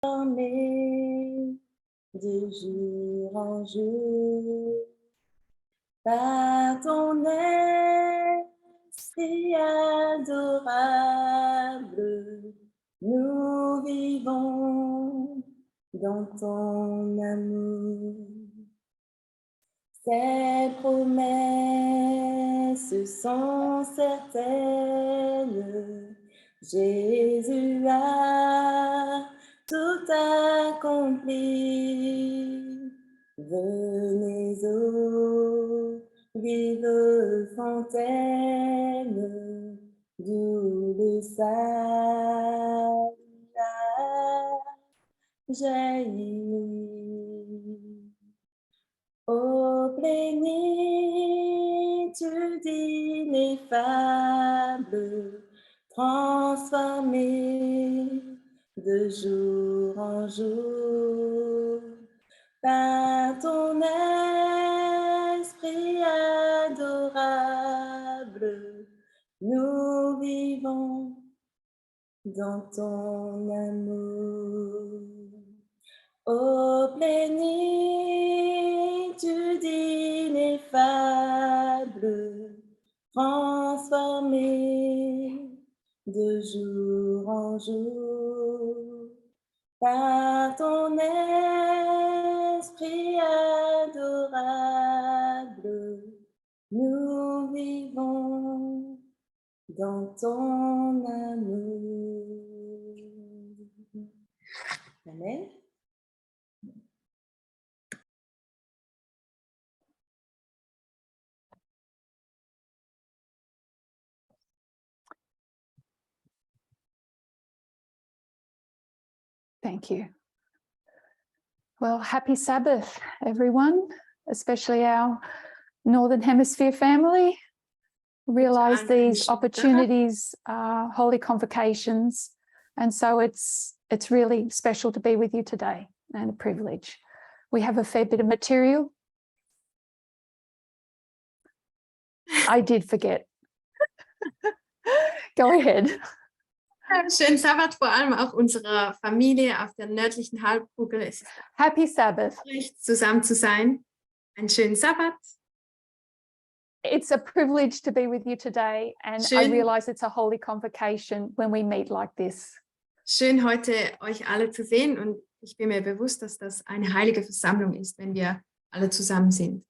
transformé de jour en jour par ton esprit adorable. Nous vivons dans ton amour. Ces promesses sont certaines. Jésus a tout accompli. Venez aux vives fontaines, d'où le salut jaillit. Ô plénitude ineffable, transformée de jour en jour par ton esprit adorable, nous vivons dans ton amour. Ô plénitude ineffable, transformée de jour en jour par ton esprit adorable, nous vivons dans ton amour. Amen. Thank you. Well, happy Sabbath, everyone, especially our Northern Hemisphere family. Realize these opportunities are holy convocations, and so it's really special to be with you today and a privilege. We have a fair bit of material. I did forget. Go ahead. Schönen Sabbat, vor allem auch unserer Familie auf der nördlichen Halbkugel. Es ist Happy Sabbath. recht, zusammen zu sein. Einen schönen Sabbat. It's a privilege to be with you today, and I realize it's a holy convocation when we meet like this. Schön, heute euch alle zu sehen, und ich bin mir bewusst, dass das eine heilige Versammlung ist, wenn wir alle zusammen sind.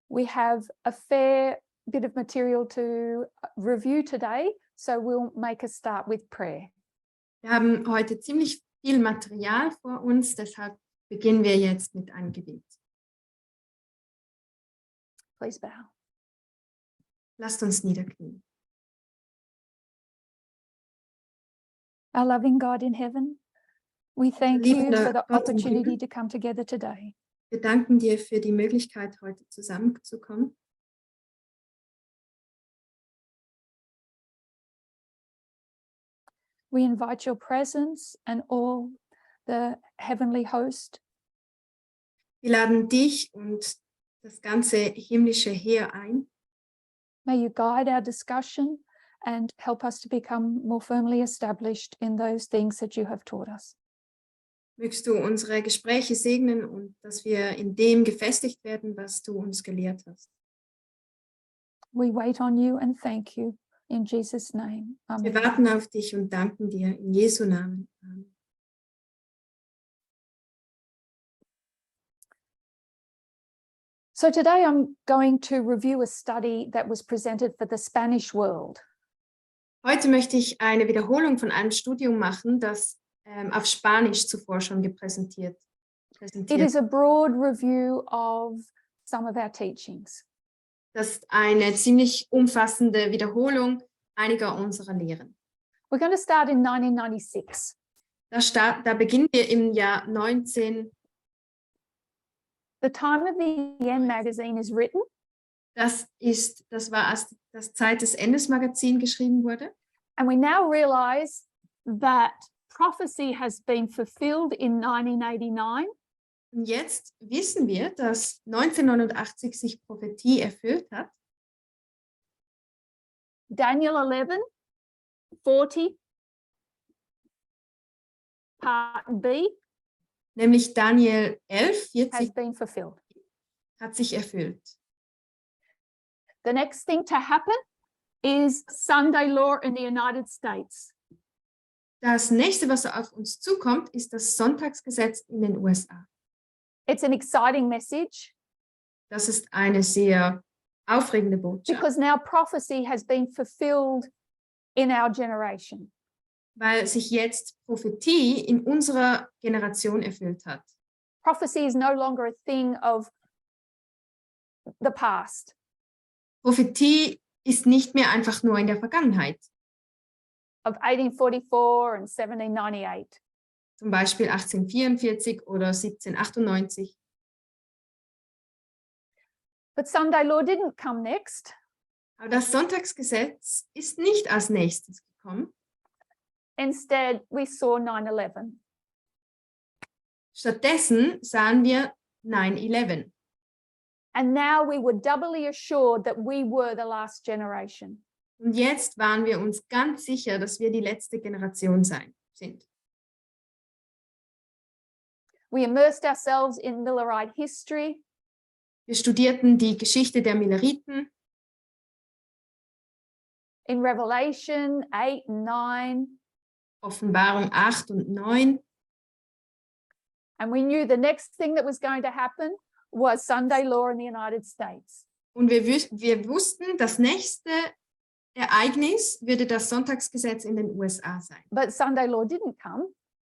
We have a fair bit of material to review today, so we'll make a start with prayer. Wir haben heute ziemlich viel Material vor uns, deshalb beginnen wir jetzt mit einem Gebet. Please bow. Lasst uns niederknien. Our loving God in heaven, we thank you Liebender for the Gott im opportunity Himmel, to come together today. wir danken dir für die Möglichkeit, heute zusammenzukommen. We invite your presence and all the heavenly host. Wir laden dich und das ganze himmlische Heer ein. May you guide our discussion and help us to become more firmly established in those things that you have taught us. Mögst du unsere Gespräche segnen und dass wir in dem gefestigt werden, was du uns gelehrt hast. We wait on you and thank you in Jesus' name. Wir Amen. warten auf dich und danken dir in Jesu Namen. Amen. So today I'm going to review a study that was presented for the Spanish world. Heute möchte ich eine Wiederholung von einem Studium machen, das auf Spanisch zuvor schon präsentiert. It is a broad review of some of our teachings. Das ist eine ziemlich umfassende Wiederholung einiger unserer Lehren. We're going to start in 1996. Da beginnen wir im Jahr 19. The Time of the End magazine is written. Das war, als das Zeit des Endes Magazin geschrieben wurde. And we now realize that prophecy has been fulfilled in 1989. Und jetzt wissen wir, dass 1989 sich Prophetie erfüllt hat. Daniel 11, 40 part B, nämlich Daniel 11, has 40 been fulfilled. hat sich erfüllt. The next thing to happen is Sunday law in the United States. Das nächste, was auf uns zukommt, ist das Sonntagsgesetz in den USA. It's an exciting message Das ist eine sehr aufregende Botschaft, because now prophecy has been fulfilled in our generation. weil sich jetzt Prophetie in unserer Generation erfüllt hat. Prophecy is no longer a thing of the past. Prophetie ist nicht mehr einfach nur in der Vergangenheit, Of 1844 and 1798. zum Beispiel 1844 oder 1798. But Sunday law didn't come next. Aber das Sonntagsgesetz ist nicht als nächstes gekommen. Instead, we saw 9/11. Stattdessen sahen wir 9/11. And now we were doubly assured that we were the last generation. Und jetzt waren wir uns ganz sicher, dass wir die letzte Generation sind. We immersed ourselves in Millerite history. Wir studierten die Geschichte der Milleriten, In Revelation 8 and 9. Offenbarung 8 und 9. And we knew the next thing that was going to happen was Sunday law in the United States. Und wir wussten, das nächste Ereignis würde das Sonntagsgesetz in den USA sein. But Sunday law didn't come.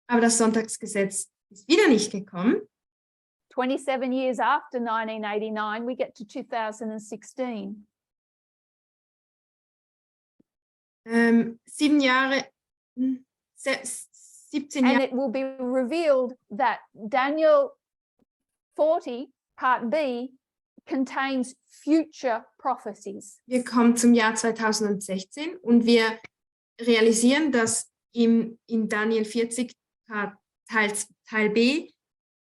Aber das Sonntagsgesetz ist wieder nicht gekommen. 27 years after 1989, we get to 2016. 17 And Jahre. it will be revealed that Daniel 40, part B, contains future prophecies. Wir kommen zum Jahr 2016 und wir realisieren, dass in Daniel 40 Teil B,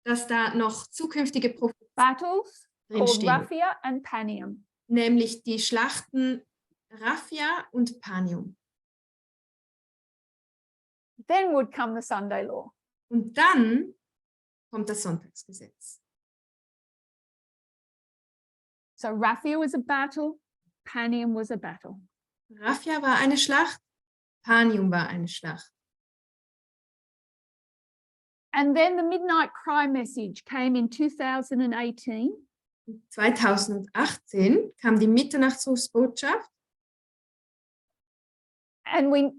dass da noch zukünftige Prophezeiungen Battles called drinstehen, Raphia and Panium. nämlich die Schlachten Raphia und Panium. Then would come the Sunday law. Und dann kommt das Sonntagsgesetz. So Raphia was a battle, Panium was a battle. Raphia war eine Schlacht, Panium war eine Schlacht. And then the midnight cry message came in 2018. 2018 kam die Mitternachtsrufsbotschaft And we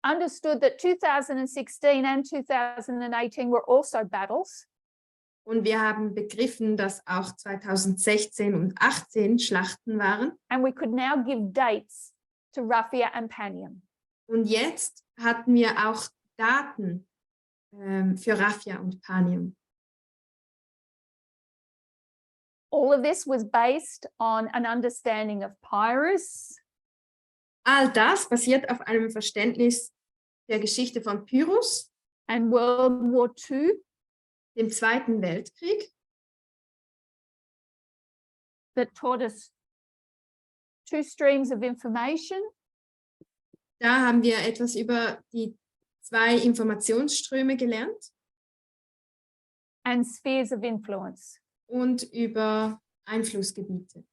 understood that 2016 and 2018 were also battles. und wir haben begriffen, dass auch 2016 und 2018 Schlachten waren. And we could now give dates to Raphia and Panium. Und jetzt hatten wir auch Daten für Raphia und Panium. All of this was based on an understanding of Pyrrhus, All das basiert auf einem Verständnis der Geschichte von Pyrrhus, and World War II, dem Zweiten Weltkrieg, that taught us two streams of information, Da haben wir etwas über die zwei Informationsströme gelernt and spheres of influence. und über Einflussgebiete.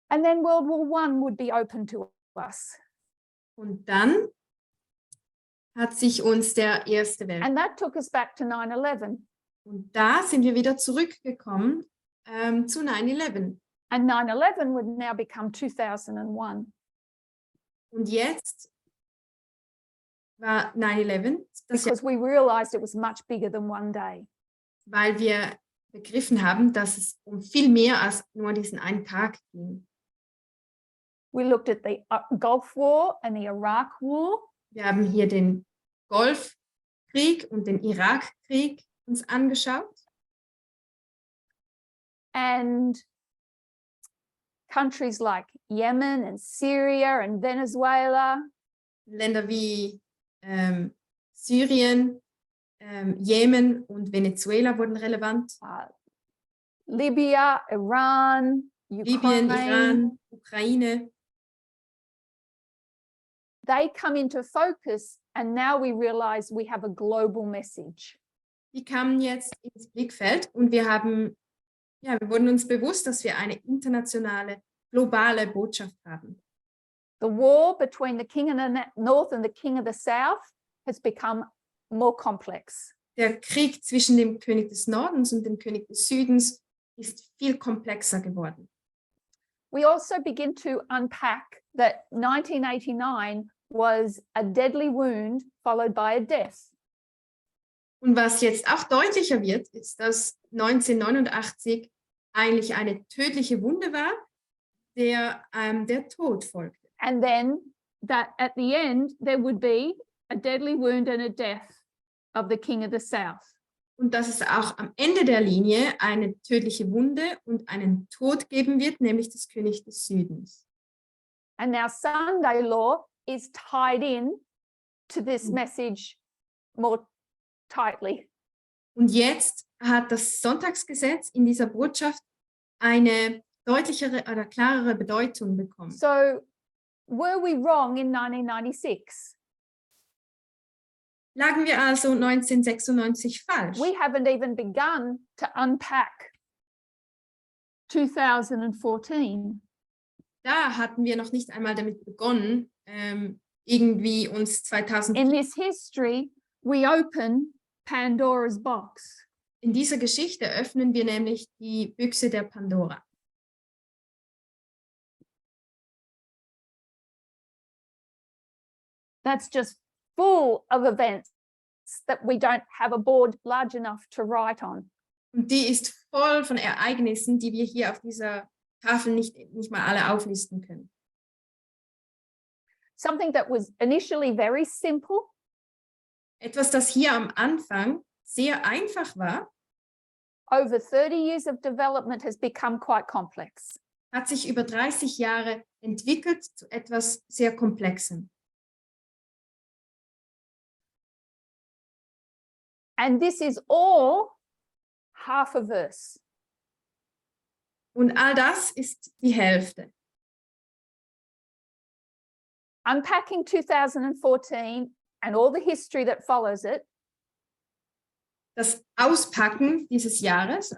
And then World War I would be open to us. Und dann hat sich uns der Erste Weltkrieg. And that took us back to 9/11. Und da sind wir wieder zurückgekommen zu 9/11. And 9/11 would now become 2001. Und jetzt war 9/11, das Jahr, Because we realized it was much bigger than one day. weil wir begriffen haben, dass es um viel mehr als nur diesen einen Tag ging. We looked at the Gulf War and the Iraq War. Wir haben hier den Golfkrieg und den Irakkrieg uns angeschaut. And countries like Yemen and Syria and Venezuela. Länder wie Syrien, Jemen und Venezuela wurden relevant. Libya, Iran, Libyen, Ukraine, Iran, Ukraine. they come into focus, and now we realize we have a global message. Die kamen jetzt ins Blickfeld und wir wurden uns bewusst, dass wir eine internationale, globale Botschaft haben. The war between the king of the north and the king of the south has become more complex. Der Krieg zwischen dem König des Nordens und dem König des Südens ist viel komplexer geworden. We also begin to unpack that 1989 was a deadly wound followed by a death. Und was jetzt auch deutlicher wird, ist, dass 1989 eigentlich eine tödliche Wunde war, der Tod folgte. And then that at the end, there would be a deadly wound and a death of the king of the south. Und dass es auch am Ende der Linie eine tödliche Wunde und einen Tod geben wird, nämlich des Königs des Südens. And now Sunday law is tied in to this message more tightly. Und jetzt hat das Sonntagsgesetz in dieser Botschaft eine deutlichere oder klarere Bedeutung bekommen. So were we wrong in 1996? Lagen wir also 1996 falsch? We haven't even begun to unpack 2014. Da hatten wir noch nicht einmal damit begonnen, irgendwie uns 2000 In this history, we open Pandora's box. In dieser Geschichte öffnen wir nämlich die Büchse der Pandora. That's just full of events that we don't have a board large enough to write on. Und die ist voll von Ereignissen, die wir hier auf dieser Tafel nicht mal alle auflisten können. Something that was initially very simple Etwas, das hier am Anfang sehr einfach war, over 30 years of development has become quite complex. hat sich über 30 Jahre entwickelt zu etwas sehr Komplexem. And this is all half a verse. Und all das ist die Hälfte. Unpacking 2014 and all the history that follows it Das Auspacken dieses Jahres,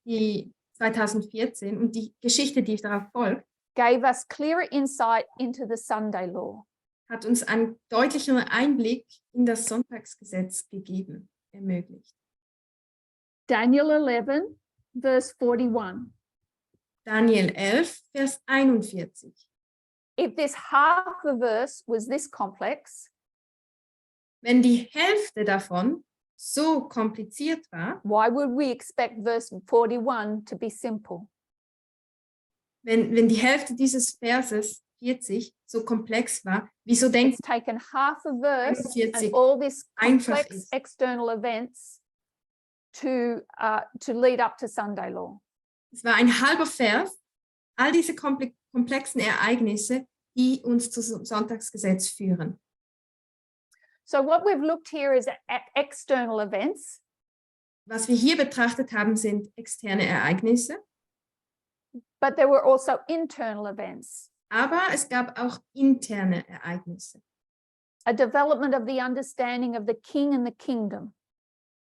die 2014 und die Geschichte, die darauf folgt, gave us clearer insight into the Sunday law. hat uns einen deutlicheren Einblick in das Sonntagsgesetz gegeben, ermöglicht. Daniel 11, verse 41. Daniel 11, Vers 41. If this half a verse was this complex, Wenn die Hälfte davon so kompliziert war, why would we expect verse 41 to be simple? wenn die Hälfte dieses Verses 40 so komplex war, wieso It's denkt taken half a verse 41 and all these einfach complex ist? external events to lead up to Sunday law. Es war ein halber Vers, all diese komplexen Ereignisse, die uns zum Sonntagsgesetz führen. So what we've looked here is at external events, Was wir hier betrachtet haben, sind externe Ereignisse, but there were also internal events, aber es gab auch interne Ereignisse. a development of the understanding of the king and the kingdom.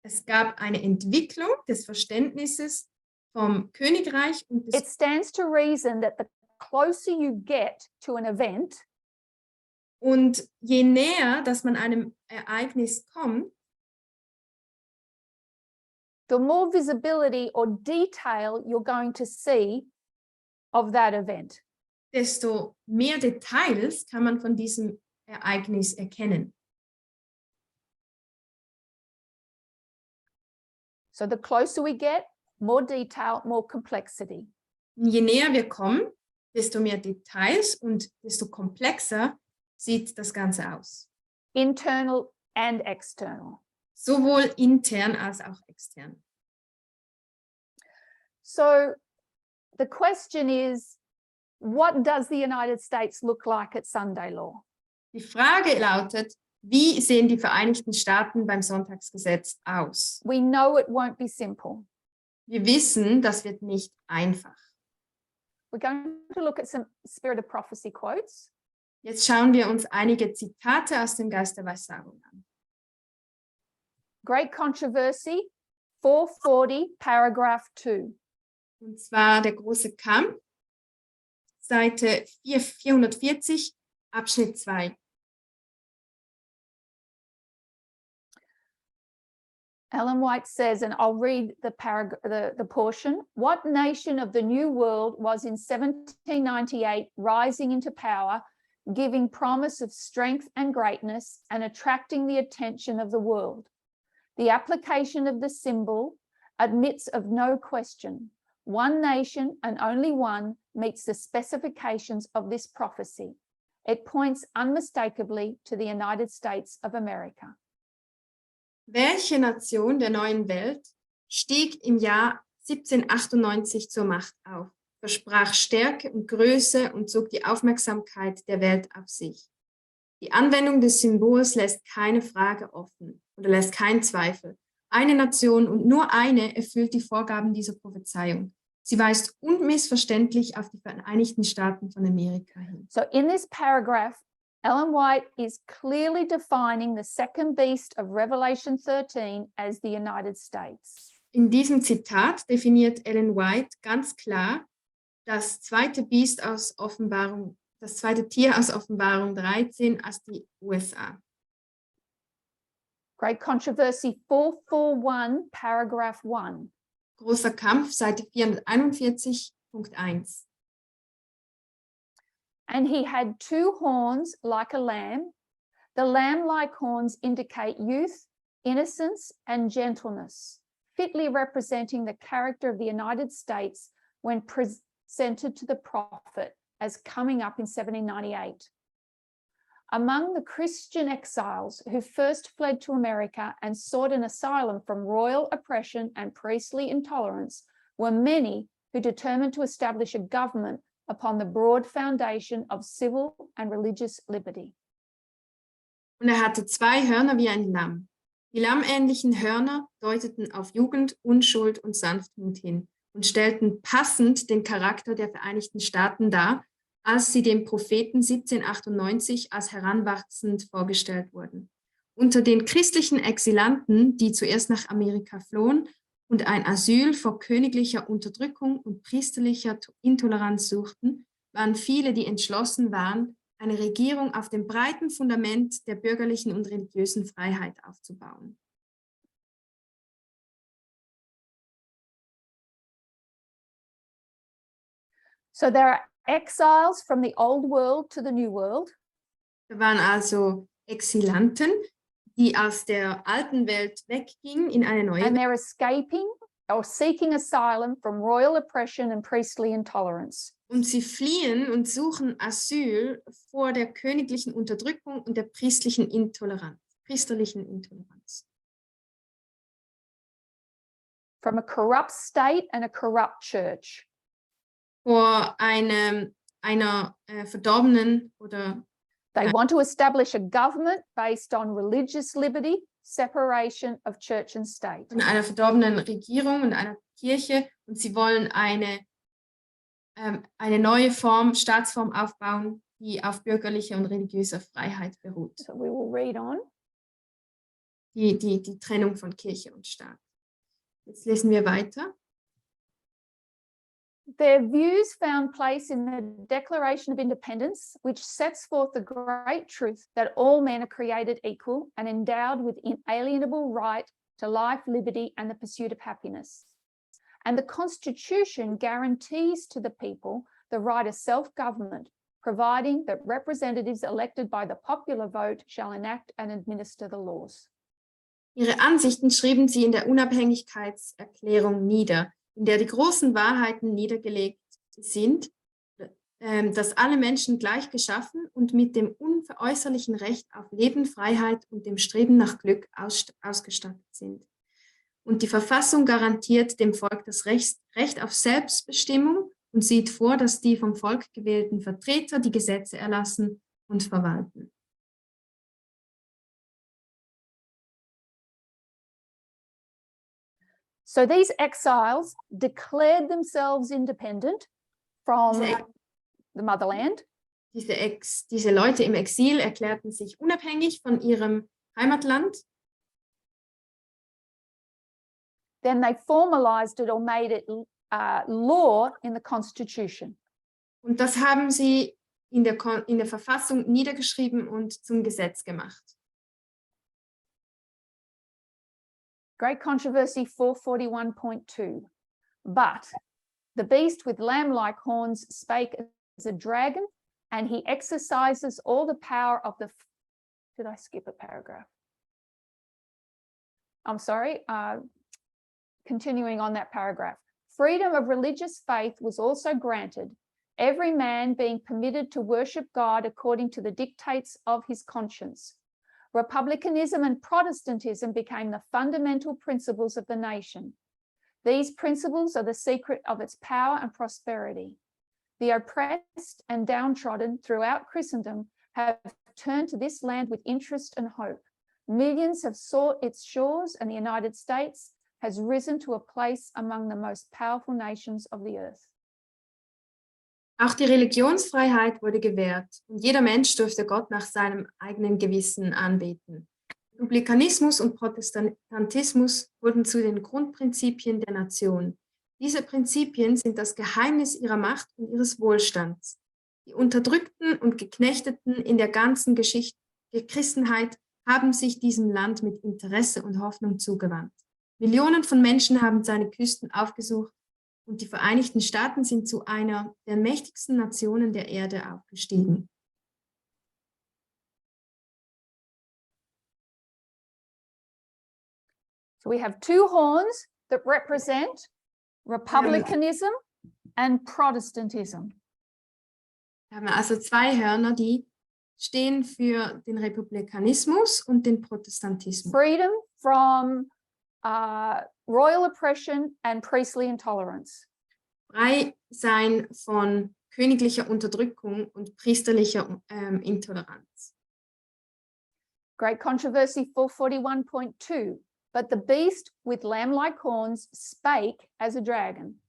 Es gab eine Entwicklung des Verständnisses vom Königreich und des It stands to reason that the closer you get to an event, Und je näher, dass man einem Ereignis kommt, the more visibility or detail you're going to see of that event. desto mehr Details kann man von diesem Ereignis erkennen. So the closer we get, more detail, more complexity. Und je näher wir kommen, desto mehr Details und desto komplexer sieht das Ganze aus. Internal and external. Sowohl intern als auch extern. So the question is, what does the United States look like at Sunday law? Die Frage lautet, wie sehen die Vereinigten Staaten beim Sonntagsgesetz aus? We know it won't be simple. Wir wissen, das wird nicht einfach. we're going to look at some Spirit of Prophecy quotes. Jetzt schauen wir uns einige Zitate aus dem Geist der Weissagung an. Great Controversy, 440, paragraph 2. Und zwar der große Kampf, Seite 440, Abschnitt 2. Ellen White says, and I'll read the portion. What nation of the New World was in 1798 rising into power, giving promise of strength and greatness and attracting the attention of the world? The application of the symbol admits of no question. One nation and only one meets the specifications of this prophecy. It points unmistakably to the United States of America. Welche Nation der neuen Welt stieg im Jahr 1798 zur Macht auf, versprach Stärke und Größe und zog die Aufmerksamkeit der Welt auf sich? Die Anwendung des Symbols lässt keine Frage offen oder lässt keinen Zweifel. Eine Nation und nur eine erfüllt die Vorgaben dieser Prophezeiung. Sie weist unmissverständlich auf die Vereinigten Staaten von Amerika hin. So in this paragraph, Ellen White is clearly defining the second beast of Revelation 13 as the United States. In diesem Zitat definiert Ellen White ganz klar das zweite Tier aus Offenbarung 13 als die USA. Great Controversy 441, paragraph 1. Großer Kampf, Seite 441.1. And he had two horns like a lamb. The lamb-like horns indicate youth, innocence, and gentleness, fitly representing the character of the United States when presented to the prophet as coming up in 1798. Among the Christian exiles who first fled to America and sought an asylum from royal oppression and priestly intolerance were many who determined to establish a government upon the broad foundation of civil and religious liberty. Und hatte zwei Hörner wie ein Lamm. Die lammähnlichen Hörner deuteten auf Jugend, Unschuld und Sanftmut hin und stellten passend den Charakter der Vereinigten Staaten dar, als sie dem Propheten 1798 als heranwachsend vorgestellt wurden. Unter den christlichen Exilanten, die zuerst nach Amerika flohen und ein Asyl vor königlicher Unterdrückung und priesterlicher Intoleranz suchten, waren viele, die entschlossen waren, eine Regierung auf dem breiten Fundament der bürgerlichen und religiösen Freiheit aufzubauen. So there are exiles from the old world to the new world. Da waren also Exilanten, die aus der alten Welt weggingen in eine neue And Welt. they're escaping or seeking asylum from royal oppression and priestly intolerance. Und sie fliehen und suchen Asyl vor der königlichen Unterdrückung und der priesterlichen Intoleranz. From a corrupt state and a corrupt church. Vor einer verdorbenen oder They want to establish a government based on religious liberty, separation of church and state. von einer verdorbenen Regierung und einer Kirche, und sie wollen eine neue Staatsform aufbauen, die auf bürgerlicher und religiöser Freiheit beruht. So we will read on. Die Trennung von Kirche und Staat. Jetzt lesen wir weiter. Their views found place in the Declaration of Independence, which sets forth the great truth that all men are created equal and endowed with inalienable right to life, liberty, and the pursuit of happiness. And the Constitution guarantees to the people the right of self-government, providing that representatives elected by the popular vote shall enact and administer the laws. Ihre Ansichten schrieben sie in der Unabhängigkeitserklärung nieder, in der die großen Wahrheiten niedergelegt sind, dass alle Menschen gleich geschaffen und mit dem unveräußerlichen Recht auf Leben, Freiheit und dem Streben nach Glück ausgestattet sind. Und die Verfassung garantiert dem Volk das Recht auf Selbstbestimmung und sieht vor, dass die vom Volk gewählten Vertreter die Gesetze erlassen und verwalten. So these exiles declared themselves independent. from Diese, the motherland. diese Leute im Exil erklärten sich unabhängig von ihrem Heimatland. Then they formalized it or made it law in the Constitution. Und das haben sie in der Verfassung niedergeschrieben und zum Gesetz gemacht. Great Controversy 441.2. But the beast with lamb-like horns spake as a dragon, and he exercises all the power of the... Did I skip a paragraph? I'm sorry. Continuing on that paragraph. Freedom of religious faith was also granted, every man being permitted to worship God according to the dictates of his conscience. Republicanism and Protestantism became the fundamental principles of the nation. These principles are the secret of its power and prosperity. The oppressed and downtrodden throughout Christendom have turned to this land with interest and hope. Millions have sought its shores, and the United States has risen to a place among the most powerful nations of the earth. Auch die Religionsfreiheit wurde gewährt und jeder Mensch durfte Gott nach seinem eigenen Gewissen anbeten. Republikanismus und Protestantismus wurden zu den Grundprinzipien der Nation. Diese Prinzipien sind das Geheimnis ihrer Macht und ihres Wohlstands. Die Unterdrückten und Geknechteten in der ganzen Geschichte der Christenheit haben sich diesem Land mit Interesse und Hoffnung zugewandt. Millionen von Menschen haben seine Küsten aufgesucht und die Vereinigten Staaten sind zu einer der mächtigsten Nationen der Erde aufgestiegen. So we have two horns that represent republicanism and Protestantism. Wir haben also zwei Hörner, die stehen für den Republikanismus und den Protestantismus. Freedom from royal oppression and priestly intolerance. Frei sein von königlicher Unterdrückung und priesterlicher Intoleranz. Great Controversy 441.2. But the beast with lamb-like horns spake as a dragon,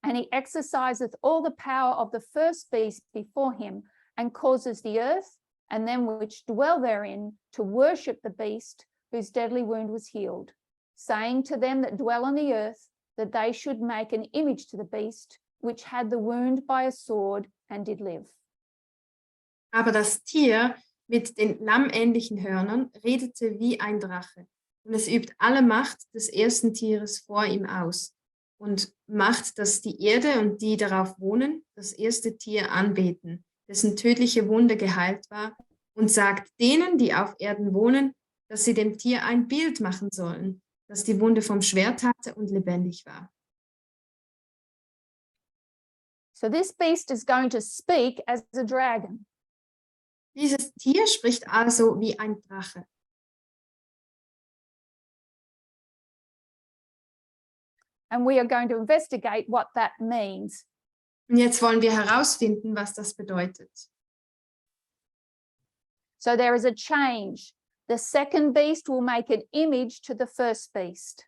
and he exerciseth all the power of the first beast before him, and causes the earth and them which dwell therein to worship the beast whose deadly wound was healed, saying to them that dwell on the earth that they should make an image to the beast which had the wound by a sword and did live. Aber das Tier mit den lammähnlichen Hörnern redete wie ein Drache, und es übt alle Macht des ersten Tieres vor ihm aus und macht, dass die Erde und die darauf wohnen, das erste Tier anbeten, dessen tödliche Wunde geheilt war, und sagt denen, die auf Erden wohnen, dass sie dem Tier ein Bild machen sollen, das die Wunde vom Schwert hatte und lebendig war. So this beast is going to speak as a dragon. Dieses Tier spricht also wie ein Drache. And we are going to investigate what that means. Und jetzt wollen wir herausfinden, was das bedeutet. So there is a change. The second beast will make an image to the first beast.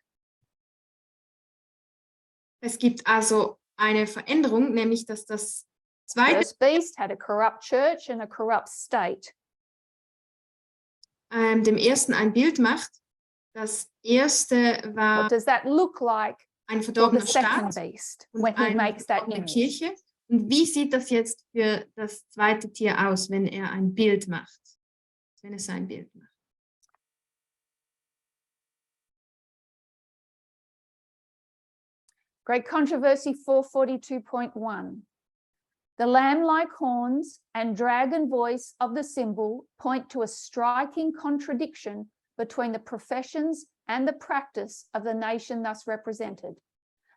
Es gibt also eine Veränderung, nämlich dass das zweite First beast had a corrupt church and a corrupt state. dem ersten ein Bild macht. Das erste war What does that look like ein for the verdorbener second Staat beast und when he eine makes that verdorbene image? Kirche. Und wie sieht das jetzt für das zweite Tier aus, wenn er ein Bild macht? Wenn es ein Bild macht. Great Controversy 442.1. The lamb-like horns and dragon voice of the symbol point to a striking contradiction between the professions and the practice of the nation thus represented.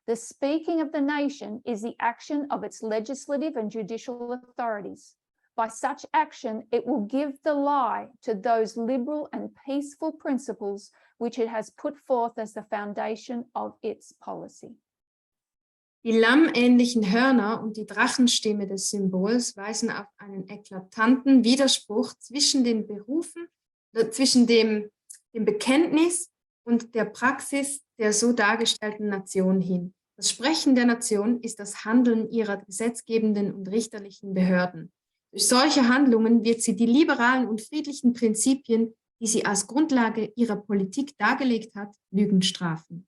The speaking of the nation is the action of its legislative and judicial authorities. By such action, it will give the lie to those liberal and peaceful principles which it has put forth as the foundation of its policy. Die lammähnlichen Hörner und die Drachenstimme des Symbols weisen auf einen eklatanten Widerspruch zwischen den Berufen, zwischen dem Bekenntnis und der Praxis der so dargestellten Nation hin. Das Sprechen der Nation ist das Handeln ihrer gesetzgebenden und richterlichen Behörden. Durch solche Handlungen wird sie die liberalen und friedlichen Prinzipien, die sie als Grundlage ihrer Politik dargelegt hat, Lügen strafen.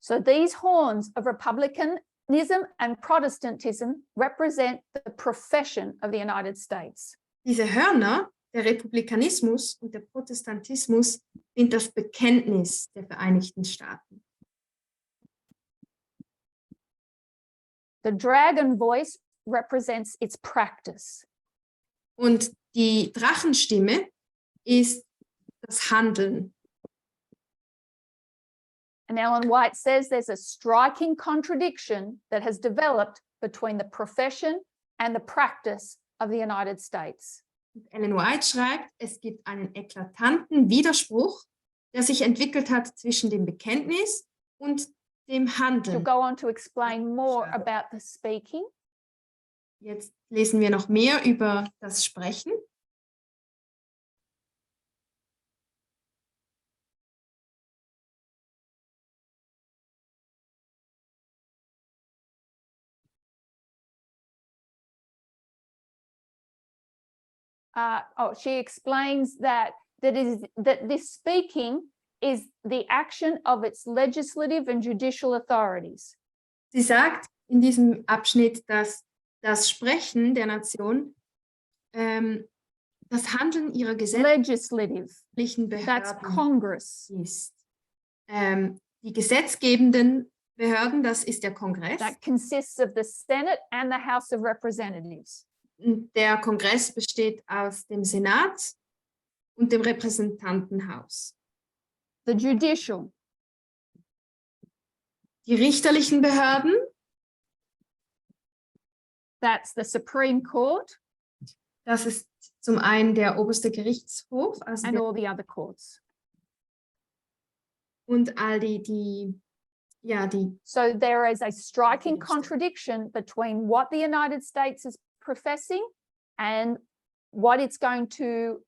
So these horns of republicanism and Protestantism represent the profession of the United States. Diese Hörner, der Republikanismus und der Protestantismus, sind das Bekenntnis der Vereinigten Staaten. The dragon voice represents its practice. Und die Drachenstimme ist das Handeln. And Ellen White says there's a striking contradiction that has developed between the profession and the practice of the United States. Ellen White schreibt, es gibt einen eklatanten Widerspruch, der sich entwickelt hat zwischen dem Bekenntnis und dem She'll Handeln. go on to explain more about the speaking. Jetzt lesen wir noch mehr über das Sprechen. She explains that this speaking is the action of its legislative and judicial authorities. Sie sagt in diesem Abschnitt, dass das Sprechen der Nation das Handeln ihrer Legislative, gesetzlichen that's Behörden Congress. ist. Die gesetzgebenden Behörden, das ist der Kongress. That consists of the Senate and the House of Representatives. Der Kongress besteht aus dem Senat und dem Repräsentantenhaus. The judicial, Die richterlichen Behörden, that's the Supreme Court das ist zum einen der oberste Gerichtshof, also and all the other courts. und all die So there is a striking contradiction between what the United States is professing and what it's going to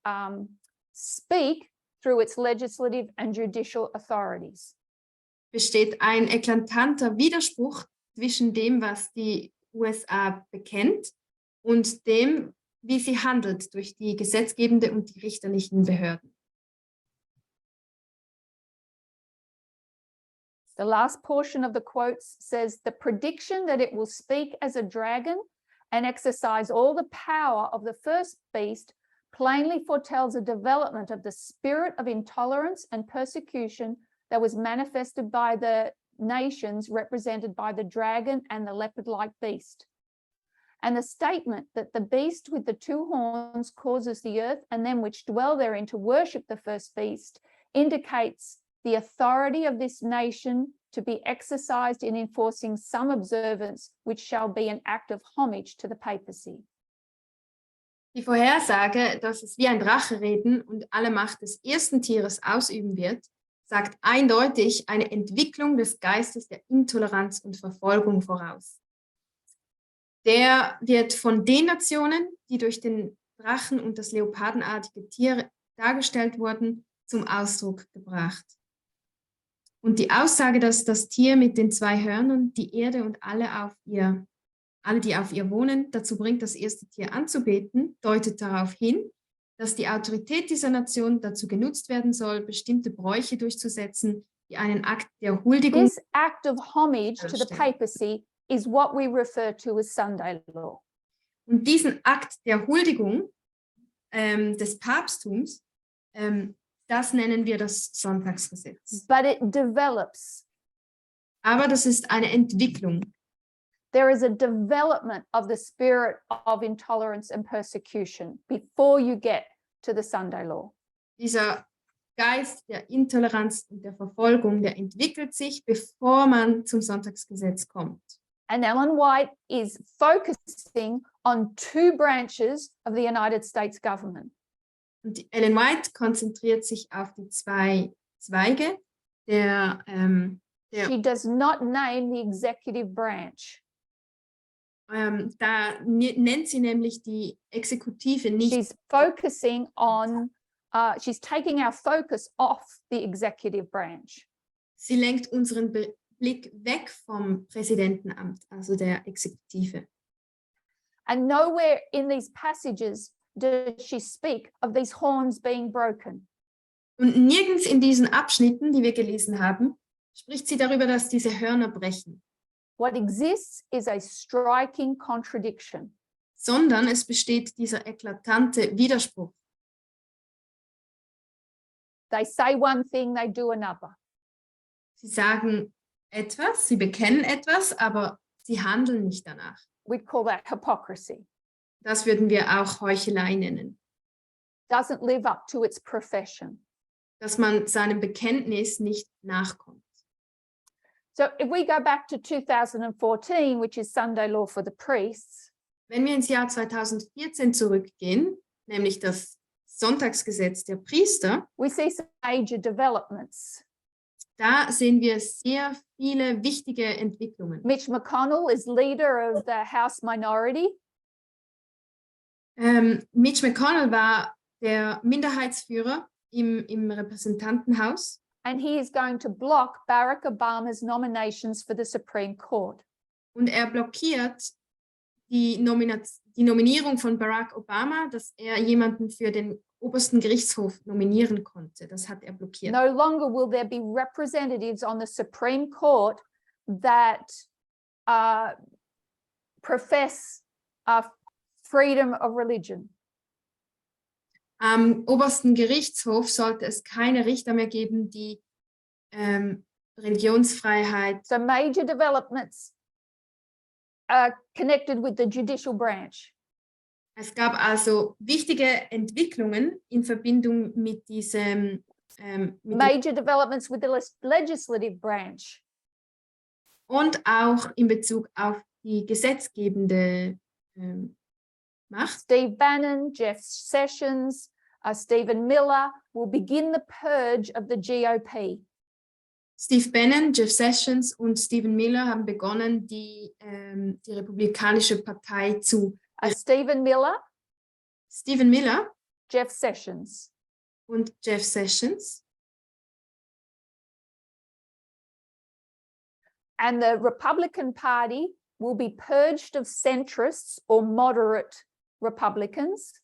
speak through its legislative and judicial authorities. besteht ein eklatanter Widerspruch zwischen dem, was die USA bekennt und dem, wie sie handelt durch die gesetzgebende und die richterlichen Behörden. The last portion of the quotes says, the prediction that it will speak as a dragon and exercise all the power of the first beast plainly foretells a development of the spirit of intolerance and persecution that was manifested by the nations represented by the dragon and the leopard-like beast. And the statement that the beast with the two horns causes the earth and them which dwell therein to worship the first beast indicates the authority of this nation to be exercised in enforcing some observance which shall be an act of homage to the papacy. Die Vorhersage, dass es wie ein Drache reden und alle Macht des ersten Tieres ausüben wird, sagt eindeutig eine Entwicklung des Geistes der Intoleranz und Verfolgung voraus. Der wird von den Nationen, die durch den Drachen und das leopardenartige Tier dargestellt wurden, zum Ausdruck gebracht. Und die Aussage, dass das Tier mit den zwei Hörnern die Erde und alle, die auf ihr wohnen, dazu bringt, das erste Tier anzubeten, deutet darauf hin, dass die Autorität dieser Nation dazu genutzt werden soll, bestimmte Bräuche durchzusetzen, die einen Akt der Huldigung. This act of homage to the papacy is what we refer to as Sunday law. Und diesen Akt der Huldigung des Papsttums, das nennen wir das Sonntagsgesetz. But it develops. Aber das ist eine Entwicklung. There is a development of the spirit of intolerance and persecution before you get to the Sunday law. Dieser Geist der Intoleranz und der Verfolgung, der entwickelt sich, bevor man zum Sonntagsgesetz kommt. And Ellen White is focusing on two branches of the United States government. Und Ellen White konzentriert sich auf die zwei Zweige der She does not name the executive branch. Da nennt sie nämlich die Exekutive nicht. She's focusing on, she's taking our focus off the executive branch. Sie lenkt unseren Blick weg vom Präsidentenamt, also der Exekutive. And nowhere in these passages does she speak of these horns being broken. Und nirgends in diesen Abschnitten, die wir gelesen haben, spricht sie darüber, dass diese Hörner brechen, What exists is a striking contradiction. sondern es besteht dieser eklatante Widerspruch. They say one thing, they do another. Sie sagen etwas, sie bekennen etwas, aber sie handeln nicht danach. We'd call that hypocrisy. Das würden wir auch Heuchelei nennen. Doesn't live up to its profession. Dass man seinem Bekenntnis nicht nachkommt. So if we go back to 2014, which is Sunday law for the priests, Wenn wir ins Jahr 2014 zurückgehen, nämlich das Sonntagsgesetz der Priester, we see some major developments. da sehen wir sehr viele wichtige Entwicklungen. Mitch McConnell is leader of the House minority. Mitch McConnell war der Minderheitsführer im Repräsentantenhaus And he is going to block Barack Obama's nominations for the Supreme Court. und er blockiert die Nominierung von Barack Obama, dass er jemanden für den obersten Gerichtshof nominieren konnte. Das hat er blockiert. No longer will there be representatives on the Supreme Court that profess freedom of religion. Am obersten Gerichtshof sollte es keine Richter mehr geben, die Religionsfreiheit. So major developments connected with the judicial branch. Es gab also wichtige Entwicklungen in Verbindung mit diesem Major developments with the legislative branch. Und auch in Bezug auf die gesetzgebende Macht. Steve Bannon, Jeff Sessions, Stephen Miller will begin the purge of the GOP. Steve Bannon, Jeff Sessions und Stephen Miller haben begonnen, die Republikanische Partei zu. Stephen Miller, Jeff Sessions. Und Jeff Sessions. And the Republican Party will be purged of centrists or moderate Republicans.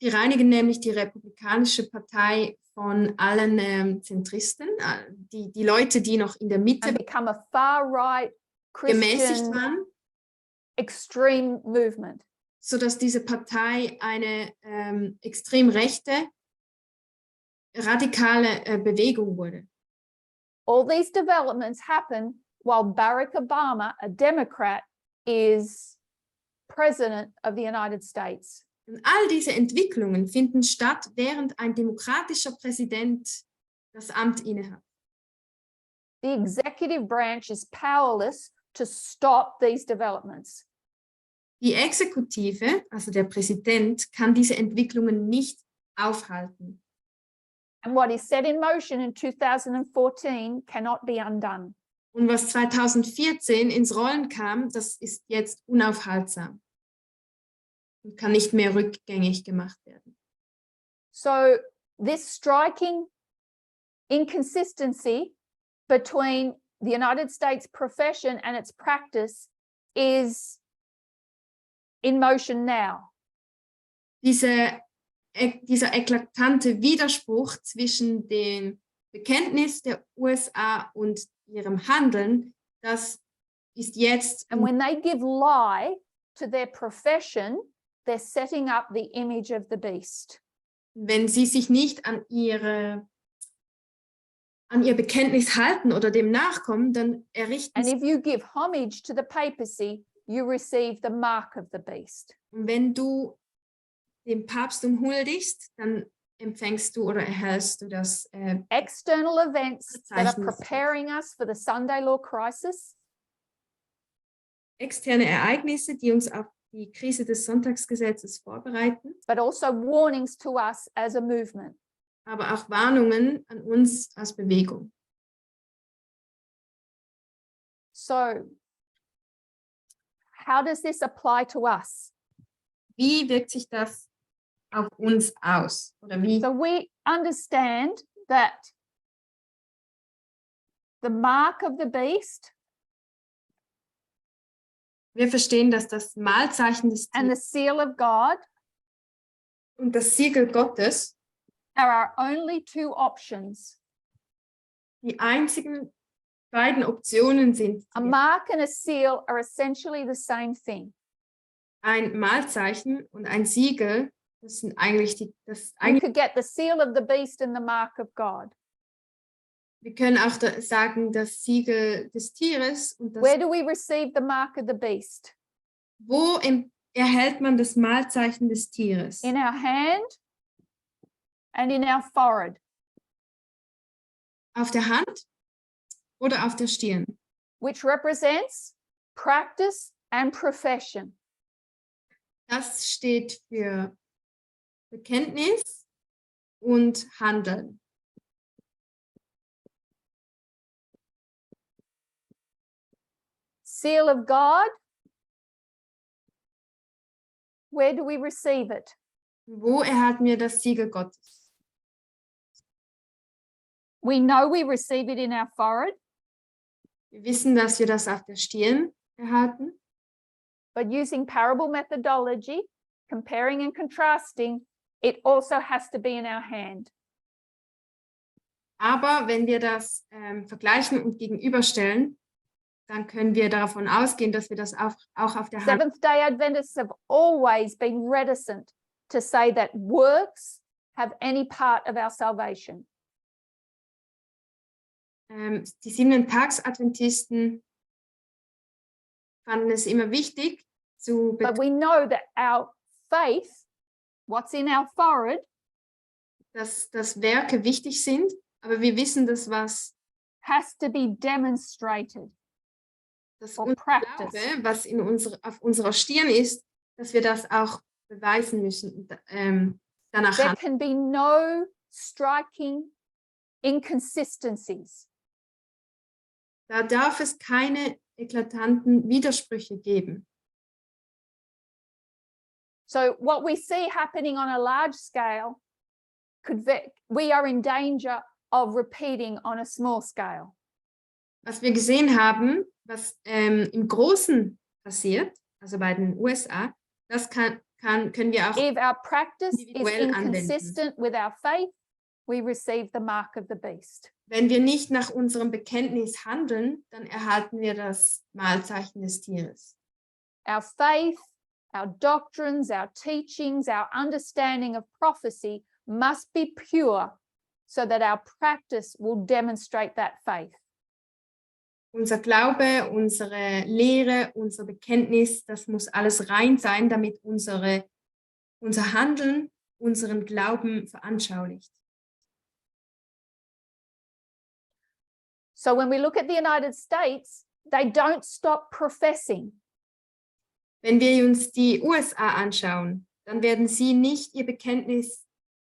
Die reinigen nämlich die Republikanische Partei von allen Zentristen, die Leute, die noch in der Mitte and become a far-right gemäßigt Christian waren, extreme movement. sodass diese Partei eine extrem rechte, radikale Bewegung wurde. All these developments happen while Barack Obama, a Democrat, is president of the United States. Und all diese Entwicklungen finden statt, während ein demokratischer Präsident das Amt innehat. The executive branch is powerless to stop these developments. Die Exekutive, also der Präsident, kann diese Entwicklungen nicht aufhalten. And what is set in motion in 2014 cannot be undone. Und was 2014 ins Rollen kam, das ist jetzt unaufhaltsam und kann nicht mehr rückgängig gemacht werden. So this striking inconsistency between the United States profession and its practice is in motion now. Dieser eklatante Widerspruch zwischen dem Bekenntnis der USA und ihrem Handeln, das ist jetzt. And when they give lie to their profession, they're setting up the image of the beast. Wenn sie sich nicht an ihr Bekenntnis halten oder dem nachkommen, dann errichten And sie. if you give homage to the papacy, you receive the mark of the beast. Und wenn du dem Papst huldigst, dann empfängst du oder erhältst du das External events that are Verzeichnis. preparing us for the Sunday law crisis externe Ereignisse, die uns auf die Krise des Sonntagsgesetzes vorbereiten, but also warnings to us as a movement. aber auch Warnungen an uns als Bewegung. So, how does this apply to us? Wie wirkt sich das auf uns aus? Oder wie? So we understand that the mark of the beast Wir verstehen, dass das Mahlzeichen des and the Tieres seal of God und das Siegel Gottes are our only two options. die einzigen beiden Optionen sind. A mark and a seal are essentially the same thing. Ein Mahlzeichen und ein Siegel, das sind eigentlich You could get the seal of the beast and the mark of God. wir können auch sagen, das Siegel des Tieres und das. Where do we receive the mark of the beast? Wo erhält man das Mahlzeichen des Tieres? In our hand and in our forehead. Auf der Hand oder auf der Stirn? Which represents practice and profession. Das steht für Bekenntnis und Handeln. Seal of God. Where do we receive it? Wo erhalten wir das Siegel Gottes? We know we receive it in our forehead. Wir wissen, dass wir das auf der Stirn erhalten. But using parable methodology, comparing and contrasting, it also has to be in our hand. Aber wenn wir das vergleichen und gegenüberstellen, dann können wir davon ausgehen, dass wir das auch auf der Hand. Seventh-day Adventists have always been reticent to say that works have any part of our salvation. Die 7-Tags-Adventisten fanden es immer wichtig zu But we know that our faith, what's in our forehead, dass Werke wichtig sind, aber wir wissen, dass was has to be demonstrated das or unser practiced. Glaube, was auf unserer Stirn ist, dass wir das auch beweisen müssen, danach There handeln. can be no striking inconsistencies. Da darf es keine eklatanten Widersprüche geben. So what we see happening on a large scale, we are in danger of repeating on a small scale. Was wir gesehen haben, was im Großen passiert, also bei den USA, das können wir auch If our practice is individuell anwenden. inconsistent with our faith, we receive the mark of the beast. Wenn wir nicht nach unserem Bekenntnis handeln, dann erhalten wir das Mahlzeichen des Tieres. Our faith, our doctrines, our teachings, our understanding of prophecy must be pure so that our practice will demonstrate that faith. Unser Glaube, unsere Lehre, unser Bekenntnis, das muss alles rein sein, damit unser Handeln unseren Glauben veranschaulicht. So when we look at the United States, they don't stop professing. Wenn wir uns die USA anschauen, dann werden sie nicht ihr Bekenntnis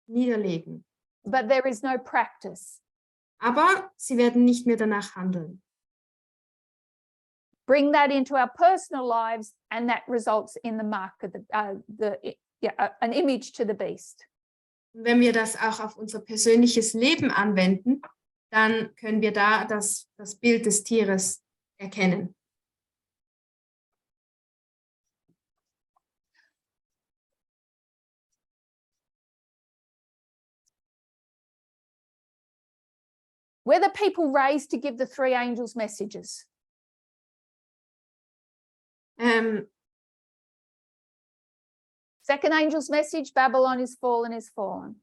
niederlegen. But there is no practice. Aber sie werden nicht mehr danach handeln. Bring that into our personal lives, and that results in the mark of an image to the beast. Und wenn wir das auch auf unser persönliches Leben anwenden, dann können wir da das Bild des Tieres erkennen. Were the people raised to give the three angels messages? Second angel's message, Babylon is fallen, is fallen.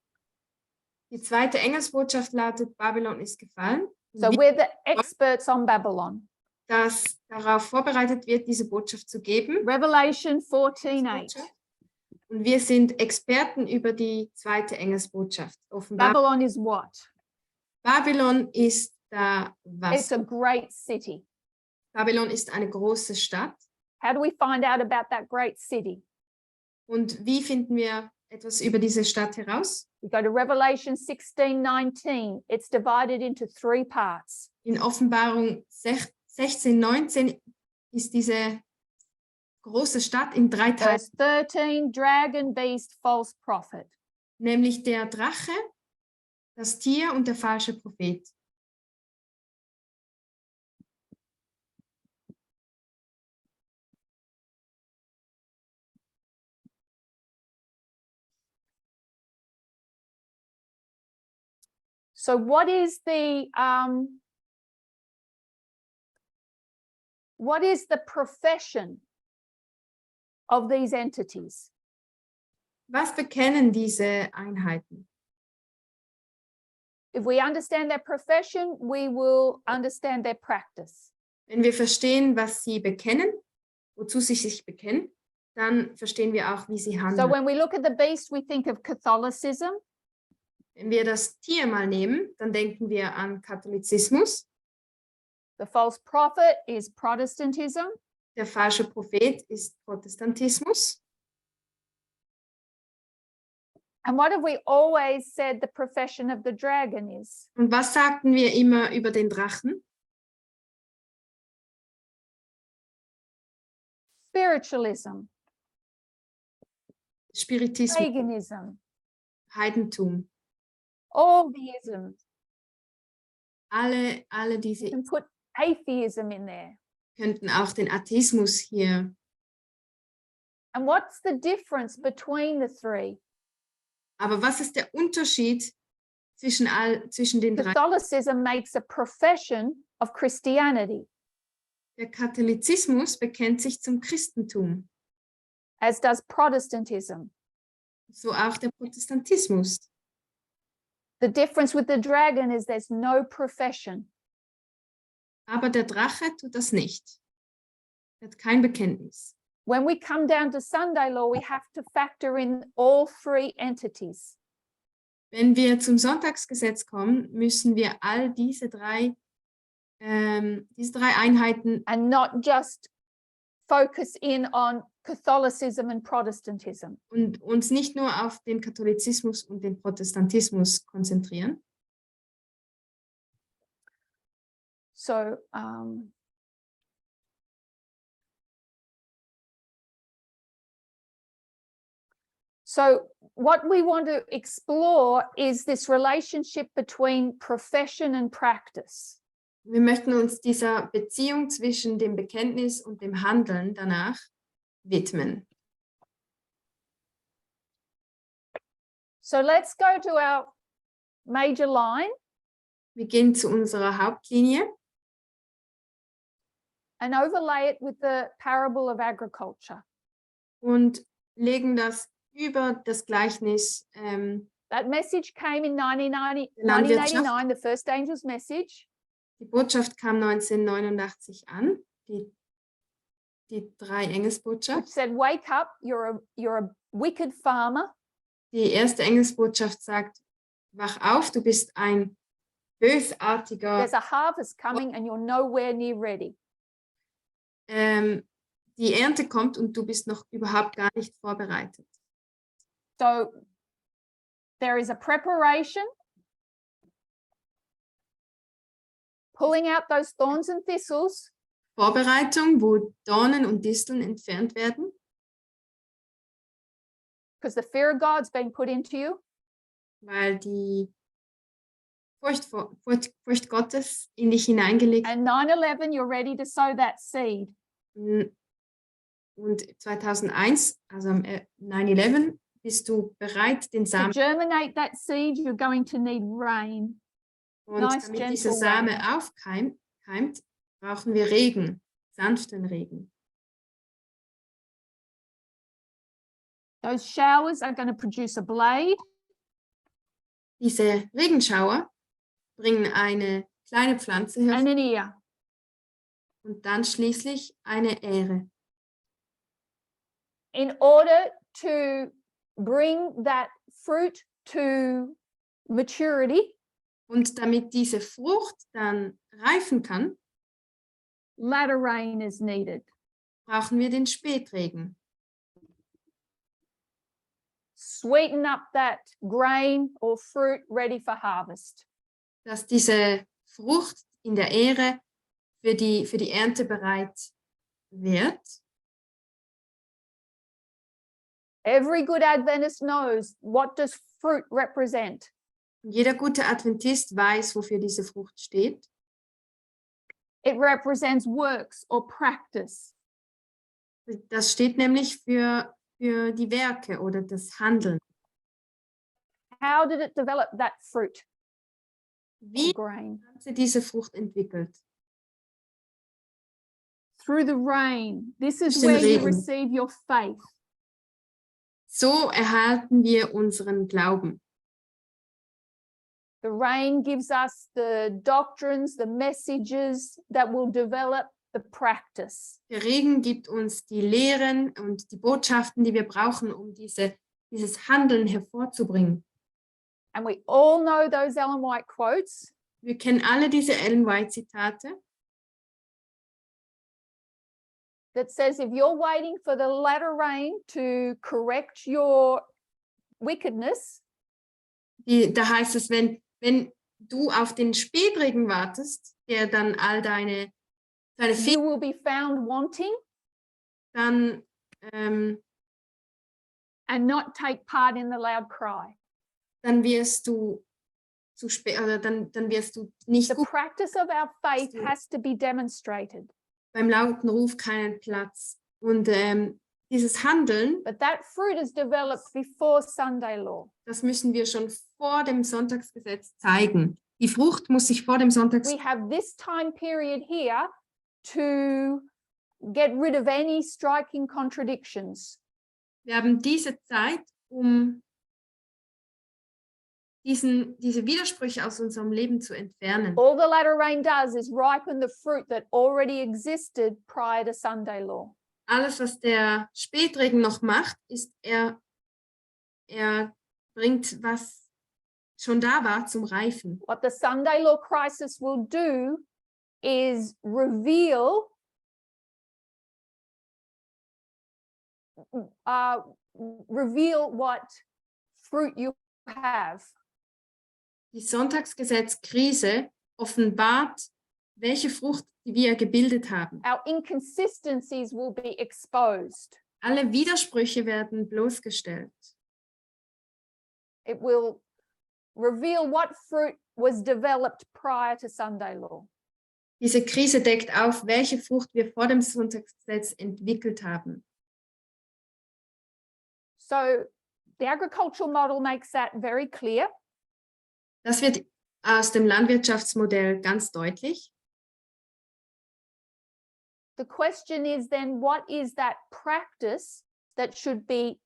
Die zweite Engelsbotschaft lautet, Babylon ist gefallen. So we're the experts on Babylon. Dass darauf vorbereitet wird, diese Botschaft zu geben. Revelation 14:8. Und wir sind Experten über die zweite Engelsbotschaft. Offenbar. Babylon is what? Babylon ist da was? It's a great city. Babylon ist eine große Stadt. How do we find out about that great city? Und wie finden wir etwas über diese Stadt heraus? We go to Revelation 16:19. It's divided into three parts. In Offenbarung 16:19 ist diese große Stadt in 3 Teilen. Verse 13, dragon, beast, false prophet. Nämlich der Drache, das Tier und der falsche Prophet. So what is the profession of these entities? Was bekennen diese Einheiten? If we understand their profession, we will understand their practice. Wenn wir verstehen, was sie bekennen, wozu sie sich bekennen, dann verstehen wir auch, wie sie So handeln. when we look at the beast, we think of Catholicism. Wenn wir das Tier mal nehmen, dann denken wir an Katholizismus. The false prophet is Protestantism. Der falsche Prophet ist Protestantismus. And what have we always said the profession of the dragon is? Und was sagten wir immer über den Drachen? Spiritualism, Spiritismus, paganism, Heidentum. all the isms. Alle You diese can put atheism in there. könnten auch den Atheismus hier. And what's the difference between the three? Aber was ist der Unterschied zwischen den drei? Catholicism makes a profession of Christianity, Der Katholizismus bekennt sich zum Christentum, as does Protestantism. so auch der Protestantismus. The difference with the dragon is there's no profession. Aber der Drache tut das nicht. Er hat kein Bekenntnis. When we come down to Sunday law, we have to factor in all three entities. Wenn wir zum Sonntagsgesetz kommen, müssen wir all diese drei Einheiten And not just focus in on Catholicism and Protestantism. und uns nicht nur auf den Katholizismus und den Protestantismus konzentrieren. So, so what we want to explore is this relationship between profession and practice. Wir möchten uns dieser Beziehung zwischen dem Bekenntnis und dem Handeln danach widmen. So let's go to our major line Wir gehen zu unserer Hauptlinie and overlay it with the parable of agriculture. und legen das über das Gleichnis That message came in Landwirtschaft. 1989, the first angel's message. Die Botschaft kam 1989 an, die drei Which Engelsbotschaft. said, wake up, you're a wicked farmer. Die erste Engelsbotschaft sagt, wach auf, du bist ein bösartiger, There's a harvest coming and you're nowhere near ready. die Ernte kommt und du bist noch überhaupt gar nicht vorbereitet. So there is a preparation, pulling out those thorns and thistles, Vorbereitung, wo Dornen und Disteln entfernt werden, because the fear of God's been put into you. weil die Furcht Gottes in dich hineingelegt And 9/11, you're ready to sow that seed. und 2001, also am 9/11, bist du bereit, den To Samen germinate that seed, you're going to need rain. und nice, damit dieser gentle Same rain. aufkeimt, brauchen wir Regen, sanften Regen. Those showers are going to produce a blade, Diese Regenschauer bringen eine kleine Pflanze hervor and an ear. und dann schließlich eine Ähre. In order to bring that fruit to maturity, Und damit diese Frucht dann reifen kann, latter rain is needed. brauchen wir den Spätregen. Sweeten up that grain or fruit ready for harvest. Dass diese Frucht in der Ähre für die Ernte bereit wird. Every good Adventist knows, what does fruit represent? Und jeder gute Adventist weiß, wofür diese Frucht steht. It represents works or practice. Das steht nämlich für die Werke oder das Handeln. How did it develop that fruit? Wie grain. hat sie diese Frucht entwickelt? Through the rain. This is Durch den where you Regen. receive your faith. So erhalten wir unseren Glauben. The rain gives us the doctrines, the messages that will develop the practice. Der Regen gibt uns die Lehren und die Botschaften, die wir brauchen, um dieses Handeln hervorzubringen. And we all know those Ellen White quotes. Wir kennen alle diese Ellen White-Zitate, That says if you're waiting for the latter rain to correct your wickedness, da heißt es, wenn du auf den Spätregen wartest, der dann all deine you Fehler, will be found wanting dann and not take part in the loud cry. wirst du dann wirst du nicht The gut practice of our faith has to be demonstrated. beim lauten Ruf keinen Platz. Und dieses Handeln, But that fruit is developed before Sunday law. das müssen wir schon vor dem Sonntagsgesetz zeigen. Die Frucht muss sich vor dem Sonntagsgesetz. We have this time period here to get rid of any striking contradictions. Wir haben diese Zeit, um diese Widersprüche aus unserem Leben zu entfernen. All the latter rain does is ripen the fruit that already existed prior to Sunday law. Alles, was der Spätregen noch macht, ist, er bringt, was schon da war, zum Reifen. What the Sunday law crisis will do is reveal what fruit you have. Die Sonntagsgesetz-Krise offenbart, welche Frucht wir gebildet haben. Our inconsistencies will be exposed. Alle Widersprüche werden bloßgestellt. It will reveal what fruit was developed prior to Sunday law. Diese Krise deckt auf, welche Frucht wir vor dem Sonntagsgesetz entwickelt haben. So the agricultural model makes that very clear. Das wird aus dem Landwirtschaftsmodell ganz deutlich. The question is then, what is that practice that should be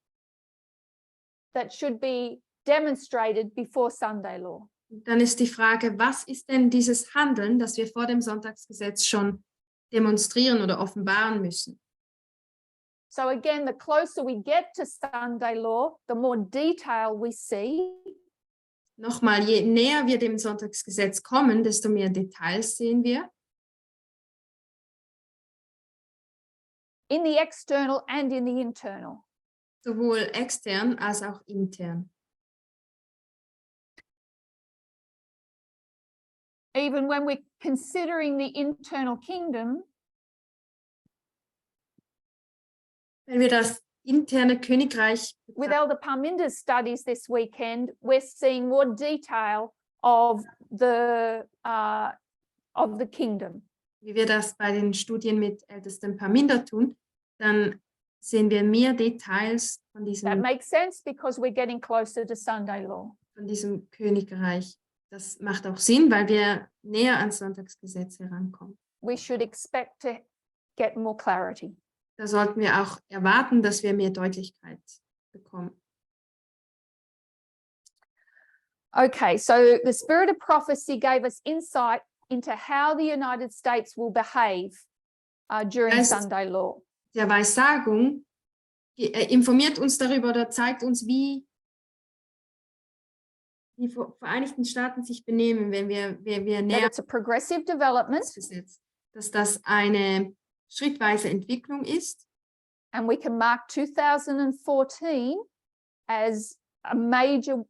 demonstrated before Sunday law? Dann ist die Frage, was ist denn dieses Handeln, das wir vor dem Sonntagsgesetz schon demonstrieren oder offenbaren müssen? So again, the closer we get to Sunday law, the more detail we see. Nochmal, je näher wir dem Sonntagsgesetz kommen, desto mehr Details sehen wir. In the external and in the internal. Sowohl extern als auch intern. Even when we're considering the internal kingdom, Wenn wir das interne Königreich with Elder Parminder's studies this weekend, we're seeing more detail of the kingdom. wie wir das bei den Studien mit ältesten Parminder tun, dann sehen wir mehr Details von That diesem makes sense because we're getting closer to Sunday law. Königreich. Das macht auch Sinn, weil wir näher ans Sonntagsgesetz herankommen. We should expect to get more clarity. Da sollten wir auch erwarten, dass wir mehr Deutlichkeit bekommen. Okay, so the spirit of prophecy gave us insight into how the United States will behave during Geist Sunday law. Der Weissagung informiert uns darüber oder zeigt uns, wie die Vereinigten Staaten sich benehmen, wenn wir That näher it's a progressive development, Gesetz, dass das eine schrittweise Entwicklung ist. and we can mark 2014 as a major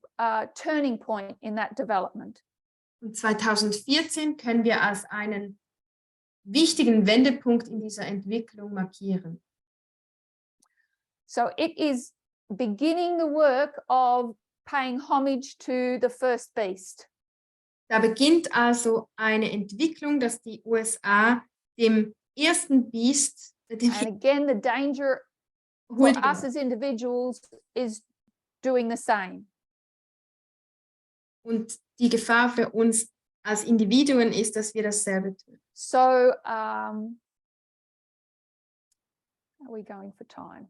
turning point in that development. Und 2014 können wir als einen wichtigen Wendepunkt in dieser Entwicklung markieren. So it is beginning the work of paying homage to the first beast. Da beginnt also eine Entwicklung, dass die USA dem ersten Biest, dem And again, the danger for us as individuals is doing the same. und die Gefahr für uns als Individuen ist, dass wir dasselbe tun. So, are we going for time?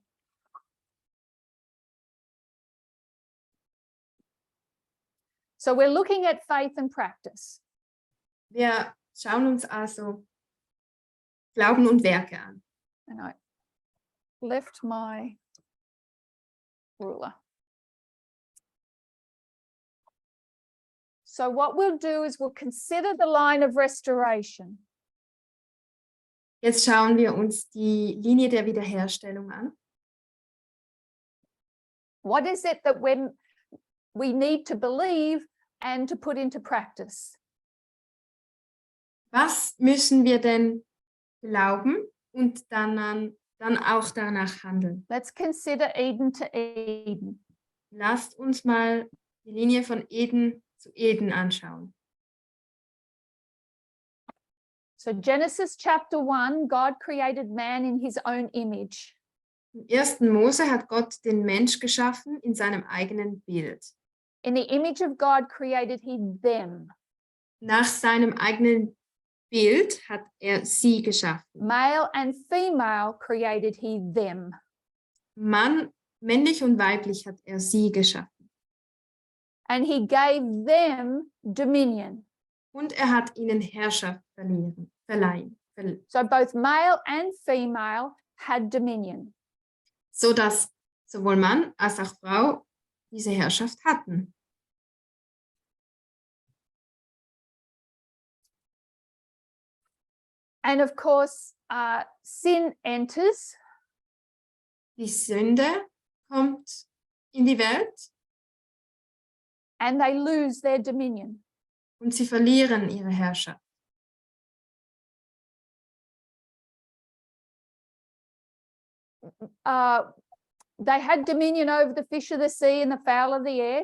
So we're looking at faith and practice. Wir schauen uns also Glauben und Werke an. And I left my ruler. So what we'll do is we'll consider the line of restoration. Jetzt schauen wir uns die Linie der Wiederherstellung an. What is it that we need to believe and to put into practice? Was müssen wir denn glauben und dann auch danach handeln? Let's consider Eden to Eden. Lasst uns mal die Linie von Eden zu Eden anschauen. So Genesis chapter 1, God created man in his own image. Im 1. Mose hat Gott den Mensch geschaffen in seinem eigenen Bild. In the image of God created he them. Nach seinem eigenen Bild hat er sie geschaffen. Male and female created he them. Männlich und weiblich hat er sie geschaffen. And he gave them dominion. Und er hat ihnen Herrschaft verleihen. So both male and female had dominion. So dass sowohl Mann als auch Frau diese Herrschaft hatten. And of course, sin enters. Die Sünde kommt in die Welt And they lose their dominion. und sie verlieren ihre Herrschaft. They had dominion over the fish of the sea and the fowl of the air.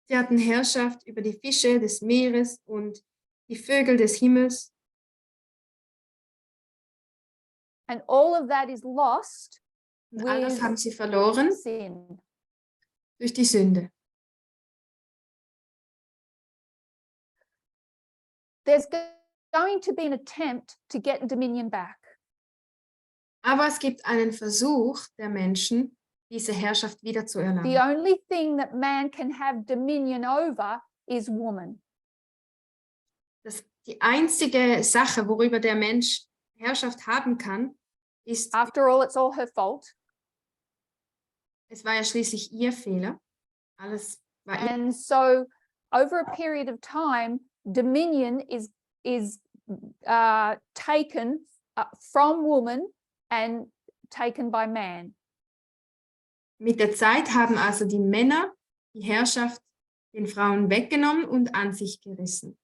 Sie hatten Herrschaft über die Fische des Meeres und die Vögel des Himmels. And all of that is lost Und all das with haben sie verloren sin. durch die Sünde. There's going to be an attempt to get dominion back. Aber es gibt einen Versuch der Menschen, diese Herrschaft wieder zu The erlangen. only thing that man can have dominion over is woman. Die einzige Sache, worüber der Mensch Herrschaft haben kann, ist, After all, it's all her fault. es war ja schließlich ihr Fehler. Alles war ihr. And so over a period of time, dominion is taken from woman and taken by man. Mit der Zeit haben also die Männer die Herrschaft den Frauen weggenommen und an sich gerissen.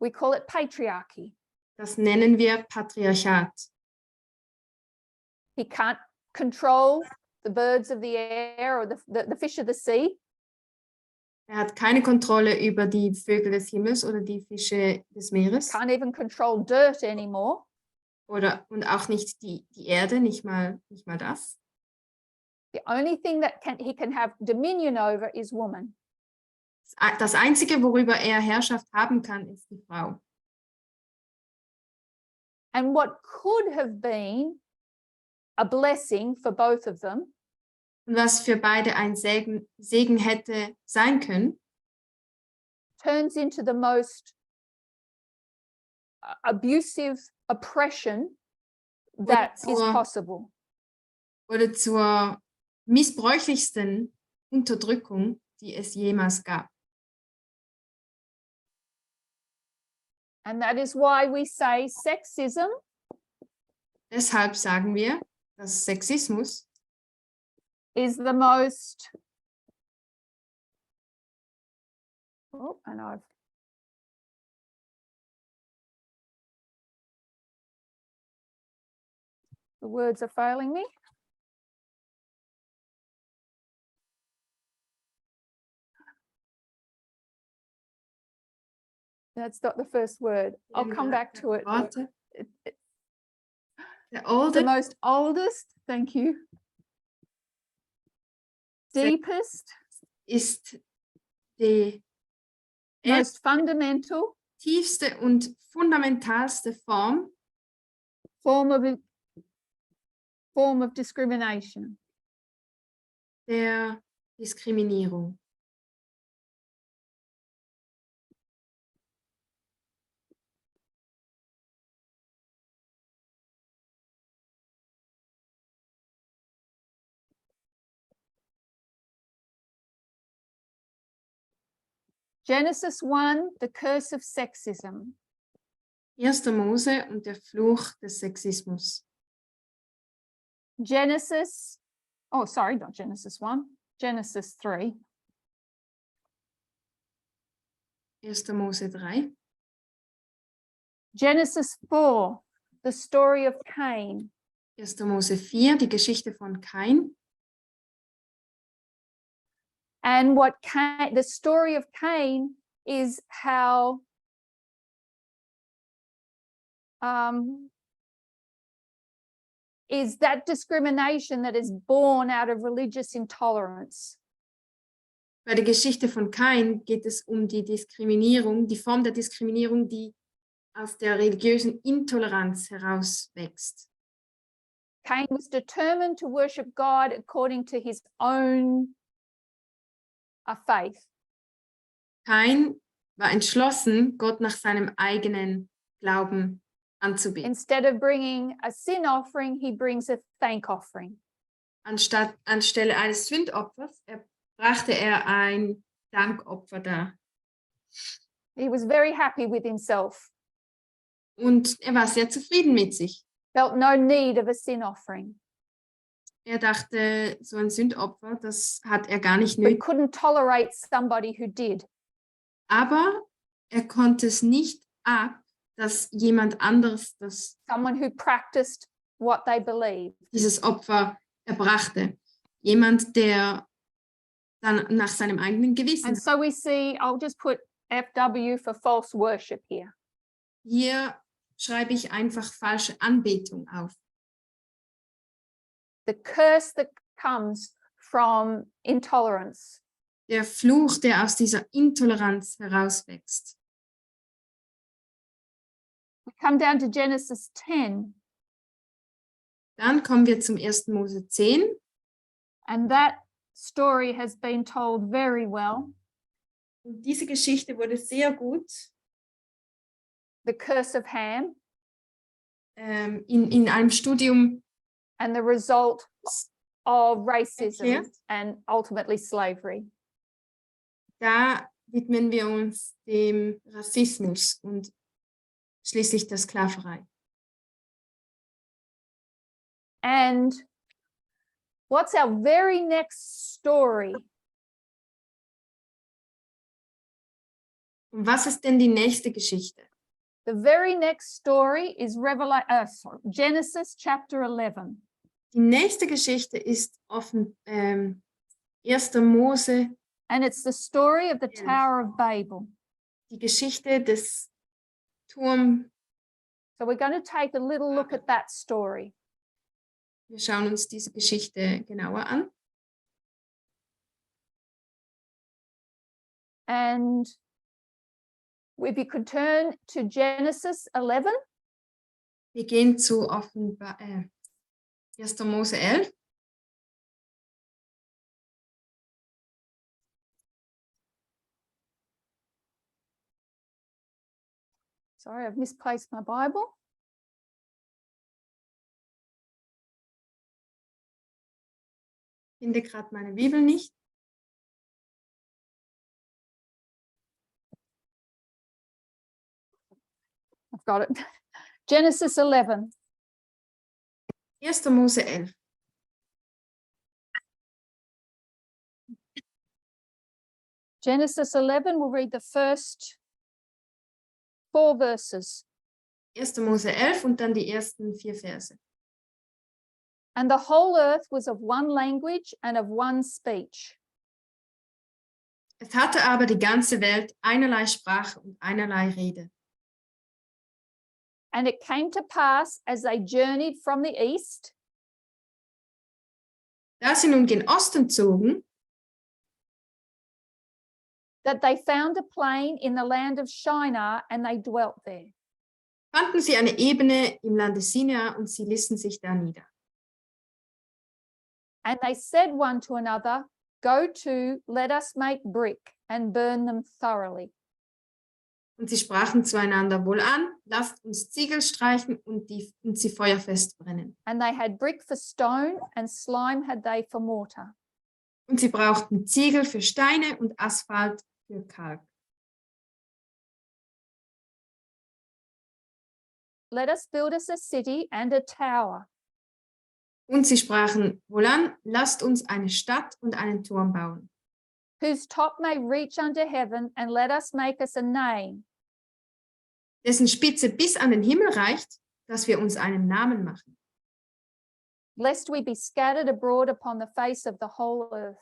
We call it patriarchy. Das nennen wir Patriarchat. He can't control the birds of the air or the fish of the sea. Er hat keine Kontrolle über die Vögel des Himmels oder die Fische des Meeres. Can't even control dirt anymore. Und auch nicht die Erde, nicht mal das. The only thing that he can have dominion over is woman. Das Einzige, worüber er Herrschaft haben kann, ist die Frau. And what could have been a blessing for both of them Und was für beide ein Segen hätte sein können, turns into the most abusive oppression that is possible. oder zur missbräuchlichsten Unterdrückung, die es jemals gab. And that is why we say sexism Deshalb sagen wir, dass Sexismus is the most, oh, and I've, the words are failing me. That's not the first word. I'll come back to it. Worte. The most oldest, thank you. Deepest ist die most fundamental tiefste und fundamentalste Form form of discrimination. der Diskriminierung. Genesis 1, the curse of sexism. 1. Mose und der Fluch des Sexismus. Genesis, oh, sorry, not Genesis 1, Genesis 3. 1. Mose 3. Genesis 4, the story of Cain. 1. Mose 4, die Geschichte von Kain. And what Cain, the story of Cain is how is that discrimination that is born out of religious intolerance. Bei der Geschichte von Kain geht es um die Diskriminierung, die Form der Diskriminierung, die aus der religiösen Intoleranz herauswächst. Cain was determined to worship God according to his own faith. Kain war entschlossen, Gott nach seinem eigenen Glauben anzubeten. Instead of bringing a sin offering, he brings a thank offering. Anstelle eines Sündopfers brachte er ein Dankopfer dar. He was very happy with himself. Und er war sehr zufrieden mit sich. Felt no need of a sin offering. Er dachte, so ein Sündopfer, das hat er gar nicht But nötig. couldn't tolerate somebody who did. Aber er konnte es nicht ab, dass jemand anderes Someone who practiced what they believed. dieses Opfer erbrachte. Jemand, der dann nach seinem eigenen Gewissen. And so we see, I'll just put FW for false worship here. Hier schreibe ich einfach falsche Anbetung auf. The curse that comes from intolerance. Der Fluch, der aus dieser Intoleranz herauswächst. We come down to Genesis 10, Dann kommen wir zum 1. Mose 10. and that story has been told very well. Und diese Geschichte wurde sehr gut The curse of Ham in einem Studium and the result of racism erklärt. and ultimately slavery. Da widmen wir uns dem Rassismus und schließlich der Sklaverei. And what's our very next story? Und was ist denn die nächste Geschichte? The very next story is Genesis chapter 11. Die nächste Geschichte ist 1. Mose, And it's the story of the Yes. Tower of Babel. die Geschichte des Turms. So we're going to take a little look at that story. Wir schauen uns diese Geschichte genauer an. And if you could turn to Genesis 11. Wir gehen zu 1. Mose 11. Sorry, I've misplaced my Bible. Ich finde gerade meine Bibel nicht. I've got it. Genesis 11. 1. Mose 11. Genesis 11, we'll read the first 4 verses. 1. Mose 11 und dann die ersten 4 Verse. And the whole earth was of one language and of one speech. Es hatte aber die ganze Welt einerlei Sprache und einerlei Rede. And it came to pass as they journeyed from the east, Da sie nun gen Osten zogen, that they found a plain in the land of Shinar and they dwelt there. Fanden sie eine Ebene im Lande Sinai und sie ließen sich da nieder. And they said one to another, go to, let us make brick and burn them thoroughly. Und sie sprachen zueinander wohlan, lasst uns Ziegel streichen und sie feuerfest brennen. And they had brick for stone and slime had they for mortar. Und sie brauchten Ziegel für Steine und Asphalt für Kalk. Let us build us a city and a tower. Und sie sprachen wohlan, lasst uns eine Stadt und einen Turm bauen, Whose top may reach unto heaven, and let us make us a name, dessen Spitze bis an den Himmel reicht, dass wir uns einen Namen machen, lest we be scattered abroad upon the face of the whole earth.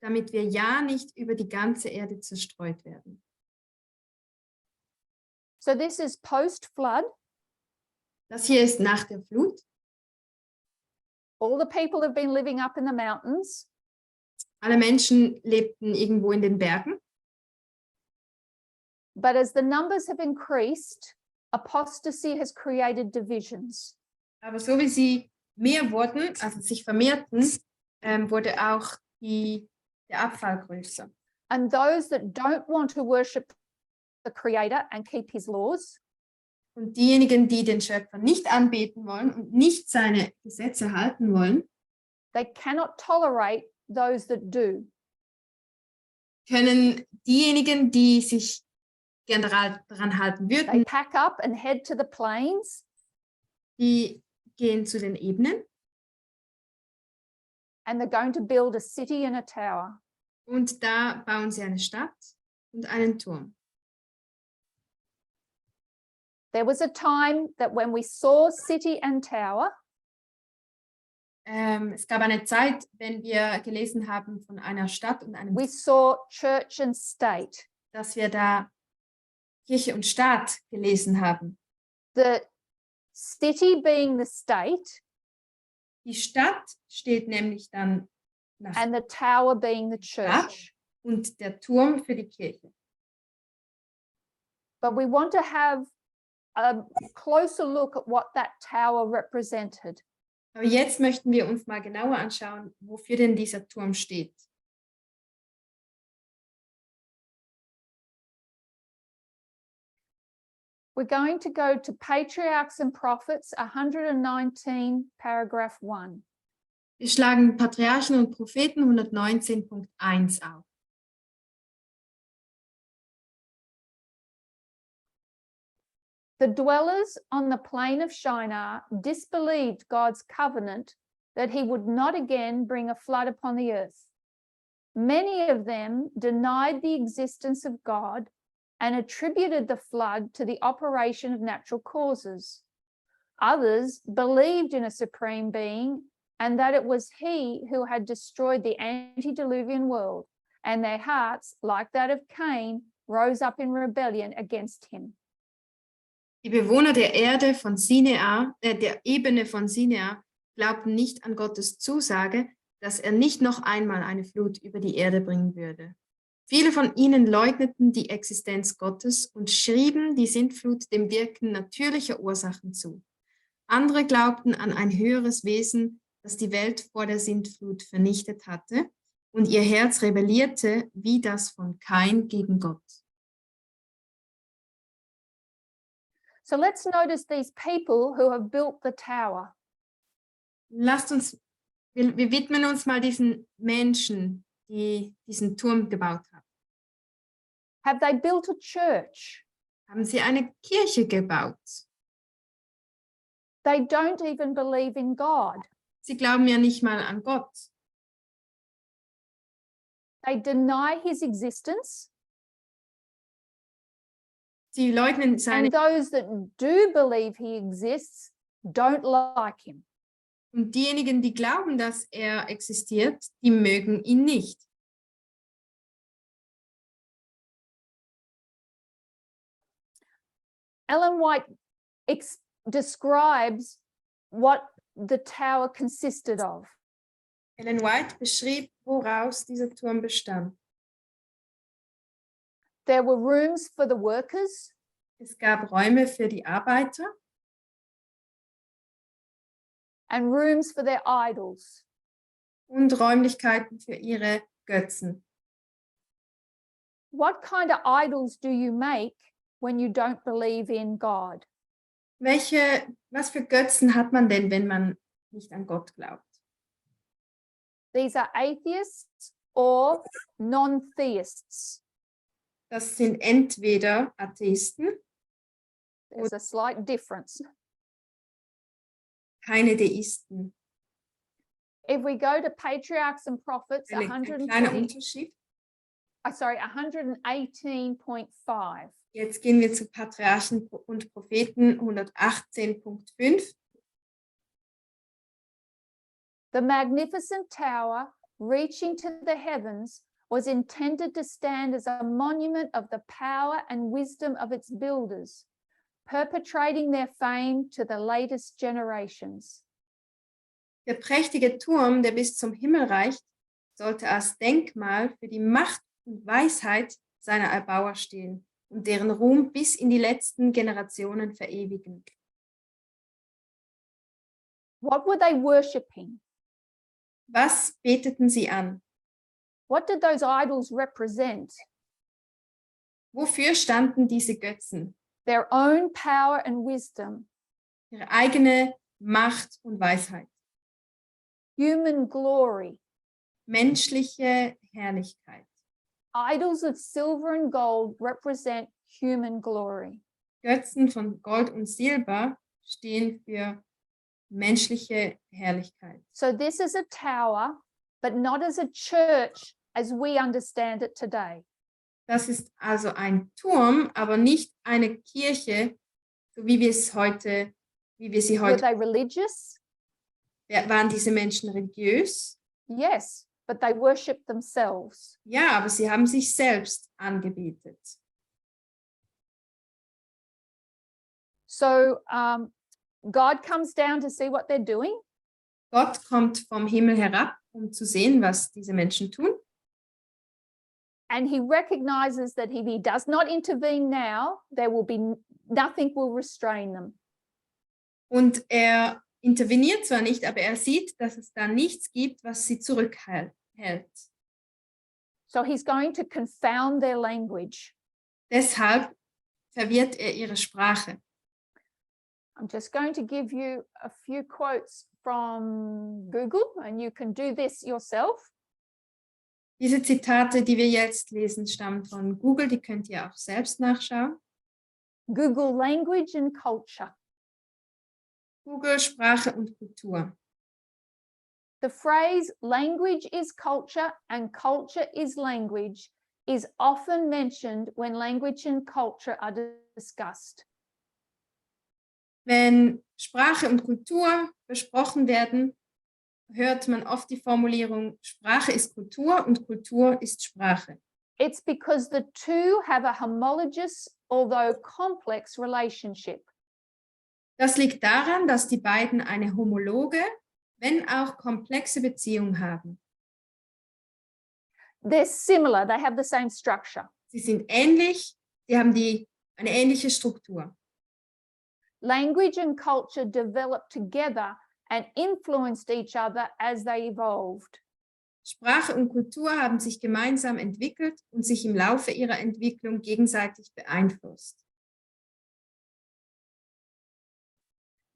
damit wir ja nicht über die ganze Erde zerstreut werden. So this is post-flood. Das hier ist nach der Flut. All the people have been living up in the mountains. Alle Menschen lebten irgendwo in den Bergen. But as the numbers have increased, apostasy has created divisions. Aber so wie sie mehr wurden, also sich vermehrten, wurde auch der Abfall größer. And those that don't want to worship the Creator and keep his laws, Und diejenigen, die den Schöpfer nicht anbeten wollen und nicht seine Gesetze halten wollen, they cannot tolerate those that do. können diejenigen, die sich gern daran halten They würden, pack up and head to the plains, die gehen zu den Ebenen and they're going to build a city and a tower. und da bauen sie eine Stadt und einen Turm. There was a time that when we saw city and tower, Es gab eine Zeit, wenn wir gelesen haben von einer Stadt und einem, we saw church and state. dass wir da Kirche und Staat gelesen haben. The city being the state Die Stadt steht nämlich dann nach and the tower being the church. und der Turm für die Kirche. But we want to have a closer look at what that tower represented. Aber jetzt möchten wir uns mal genauer anschauen, wofür denn dieser Turm steht. We're going to go to Patriarchs and Prophets 119, paragraph 1. Wir schlagen Patriarchen und Propheten 119.1 auf. The dwellers on the plain of Shinar disbelieved God's covenant that he would not again bring a flood upon the earth. Many of them denied the existence of God and attributed the flood to the operation of natural causes. Others believed in a supreme being and that it was he who had destroyed the antediluvian world, and their hearts, like that of Cain, rose up in rebellion against him. Die Bewohner der Erde von Sinai, der Ebene von Sinai, glaubten nicht an Gottes Zusage, dass er nicht noch einmal eine Flut über die Erde bringen würde. Viele von ihnen leugneten die Existenz Gottes und schrieben die Sintflut dem Wirken natürlicher Ursachen zu. Andere glaubten an ein höheres Wesen, das die Welt vor der Sintflut vernichtet hatte, und ihr Herz rebellierte wie das von Kain gegen Gott. So let's notice these people who have built the tower. Lasst uns, wir widmen uns mal diesen Menschen, die diesen Turm gebaut haben. Have they built a church? Haben sie eine Kirche gebaut? They don't even believe in God. Sie glauben ja nicht mal an Gott. They deny his existence. Sie leugnen seine, And those that do believe he exists don't like him. und diejenigen, die glauben, dass er existiert, die mögen ihn nicht. Ellen White describes what the tower consisted of. Ellen White beschrieb, woraus dieser Turm bestand. There were rooms for the workers. Es gab Räume für die Arbeiter And rooms for their idols. und Räumlichkeiten für ihre Götzen. What kind of idols do you make when you don't believe in God? Was für Götzen hat man denn, wenn man nicht an Gott glaubt? These are atheists or non-theists. Das sind entweder Atheisten, There's a slight difference. keine Deisten. If we go to Patriarchs and Prophets, Ein kleiner 120, Unterschied. sorry, 118.5. Jetzt gehen wir zu Patriarchen und Propheten 118.5. The magnificent tower reaching to the heavens was intended to stand as a monument of the power and wisdom of its builders, perpetuating their fame to the latest generations. Der prächtige Turm, der bis zum Himmel reicht, sollte als Denkmal für die Macht und Weisheit seiner Erbauer stehen und deren Ruhm bis in die letzten Generationen verewigen. What were they worshipping? Was beteten sie an? What did those idols represent? Wofür standen diese Götzen? Their own power and wisdom, Ihre eigene Macht und Weisheit. human glory. Menschliche Herrlichkeit. Idols of silver and gold represent human glory. Götzen von Gold und Silber stehen für menschliche Herrlichkeit. So this is a tower, but not as a church as we understand it today. Das ist also ein Turm, aber nicht eine Kirche, so wie wir sie Were heute. they religious? Waren diese Menschen religiös? Yes, but they worshiped themselves. Ja, aber sie haben sich selbst angebetet. So God comes down to see what they're doing. Gott kommt vom Himmel herab, um zu sehen, was diese Menschen tun. And he recognizes that if he does not intervene now, there will be nothing will restrain them. Und er interveniert zwar nicht, aber er sieht, dass es da nichts gibt, was sie zurückhält. So he's going to confound their language. Deshalb verwirrt er ihre Sprache. I'm just going to give you a few quotes from Google, and you can do this yourself. Diese Zitate, die wir jetzt lesen, stammen von Google, die könnt ihr auch selbst nachschauen. Google language and culture. Google Sprache und Kultur. The phrase language is culture and culture is language is often mentioned when language and culture are discussed. Wenn Sprache und Kultur besprochen werden, hört man oft die Formulierung, Sprache ist Kultur und Kultur ist Sprache. It's because the two have a homologous, although complex relationship. Das liegt daran, dass die beiden eine homologe, wenn auch komplexe Beziehung haben. They're similar, they have the same structure. Sie sind ähnlich, sie haben eine ähnliche Struktur. Language and culture developed together and influenced each other as they evolved. Sprache und Kultur haben sich gemeinsam entwickelt und sich im Laufe ihrer Entwicklung gegenseitig beeinflusst.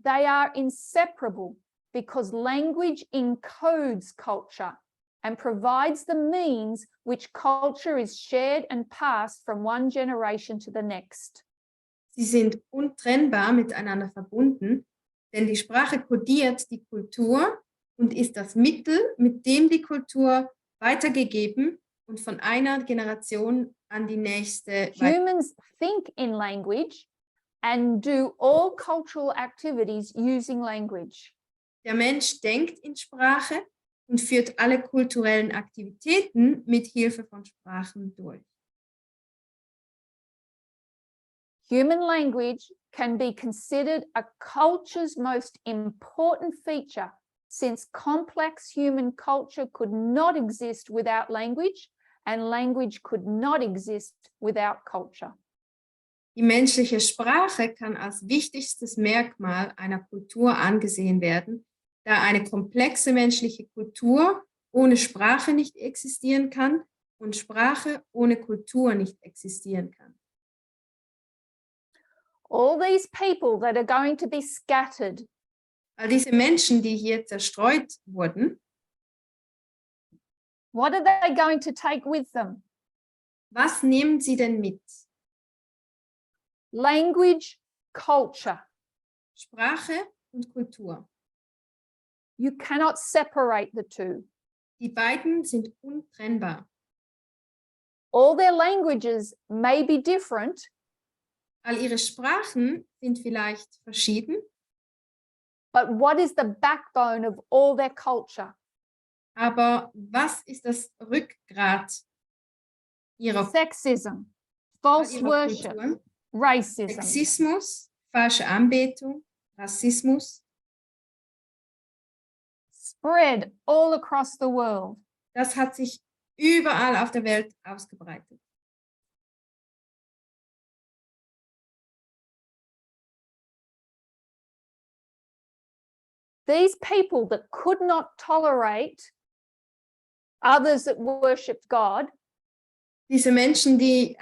They are inseparable because language encodes culture and provides the means which culture is shared and passed from one generation to the next. Sie sind untrennbar miteinander verbunden, denn die Sprache kodiert die Kultur und ist das Mittel, mit dem die Kultur weitergegeben und von einer Generation an die nächste. Humans think in language and do all cultural activities using language. Der Mensch denkt in Sprache und führt alle kulturellen Aktivitäten mit Hilfe von Sprachen durch. Human language can be considered a culture's most important feature, since complex human culture could not exist without language, and language could not exist without culture. Die menschliche Sprache kann als wichtigstes Merkmal einer Kultur angesehen werden, da eine komplexe menschliche Kultur ohne Sprache nicht existieren kann und Sprache ohne Kultur nicht existieren kann. All these people that are going to be scattered, All diese Menschen, die hier zerstreut wurden, what are they going to take with them? was nehmen sie denn mit? Language, culture. Sprache und Kultur. You cannot separate the two. Die beiden sind untrennbar. All their languages may be different, All ihre Sprachen sind vielleicht verschieden, but what is the backbone of all their culture? aber was ist das Rückgrat ihrer Sexism, false worship, Kultur? racism. Sexismus, falsche Anbetung, Rassismus, Spread all across the world. das hat sich überall auf der Welt ausgebreitet. These people that could not tolerate others that worshipped God, Diese Menschen, die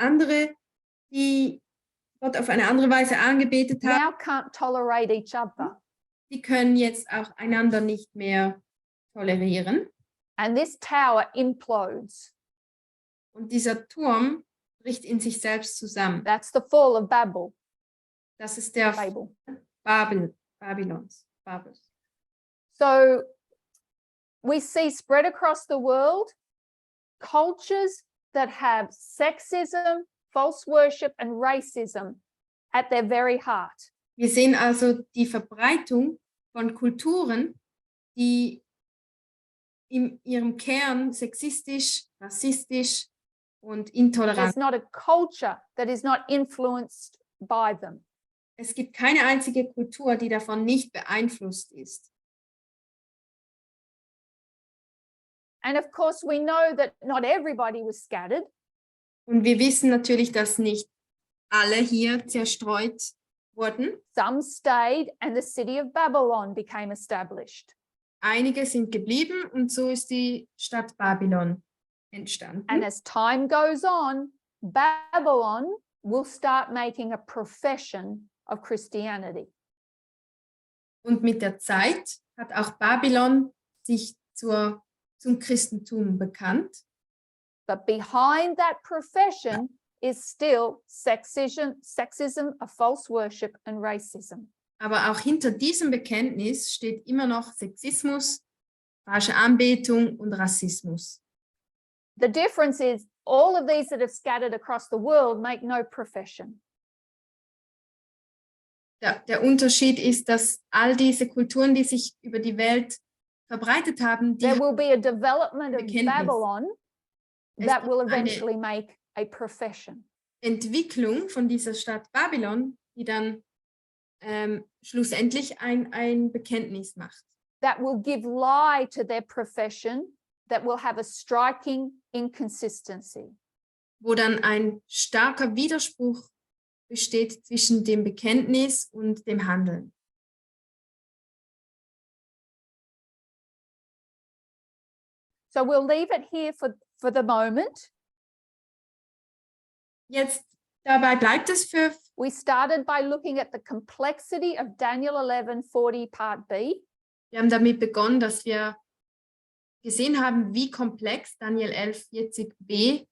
Gott auf eine andere Weise angebetet haben, now can't tolerate each other. die können jetzt auch einander nicht mehr tolerieren. And this tower implodes. Und dieser Turm bricht in sich selbst zusammen. That's the fall of Babel. Das ist der Babel. Babylons. So we see spread across the world cultures that have sexism, false worship, and racism at their very heart. Wir sehen also die Verbreitung von Kulturen, die in ihrem Kern sexistisch, rassistisch und intolerant There's sind. not a culture that is not influenced by them. Es gibt keine einzige Kultur, die davon nicht beeinflusst ist. And of course, we know that not everybody was scattered. Und wir wissen natürlich, dass nicht alle hier zerstreut wurden. Some stayed, and the city of Babylon became established. Einige sind geblieben und so ist die Stadt Babylon entstanden. And as time goes on, Babylon will start making a profession of Christianity. Und mit der Zeit hat auch Babylon sich zum Christentum bekannt. But behind that profession is still sexism, a false worship, and racism. Aber auch hinter diesem Bekenntnis steht immer noch Sexismus, falsche Anbetung und Rassismus. The difference is all of these that have scattered across the world make no profession. Der Unterschied ist, dass all diese Kulturen, die sich über die Welt verbreitet haben, die There will be a development of Bekenntnis. Babylon Es that gibt will eine eventually make a profession. Entwicklung von dieser Stadt Babylon, die dann schlussendlich ein Bekenntnis macht. That will give lie to their profession, that will have a striking inconsistency. Wo dann ein starker Widerspruch besteht zwischen dem Bekenntnis und dem Handeln. So we'll leave it here for the moment. Jetzt dabei bleibt es für We started by looking at the complexity of Daniel 11:40 Part B. Wir haben damit begonnen, dass wir gesehen haben, wie komplex Daniel 11:40b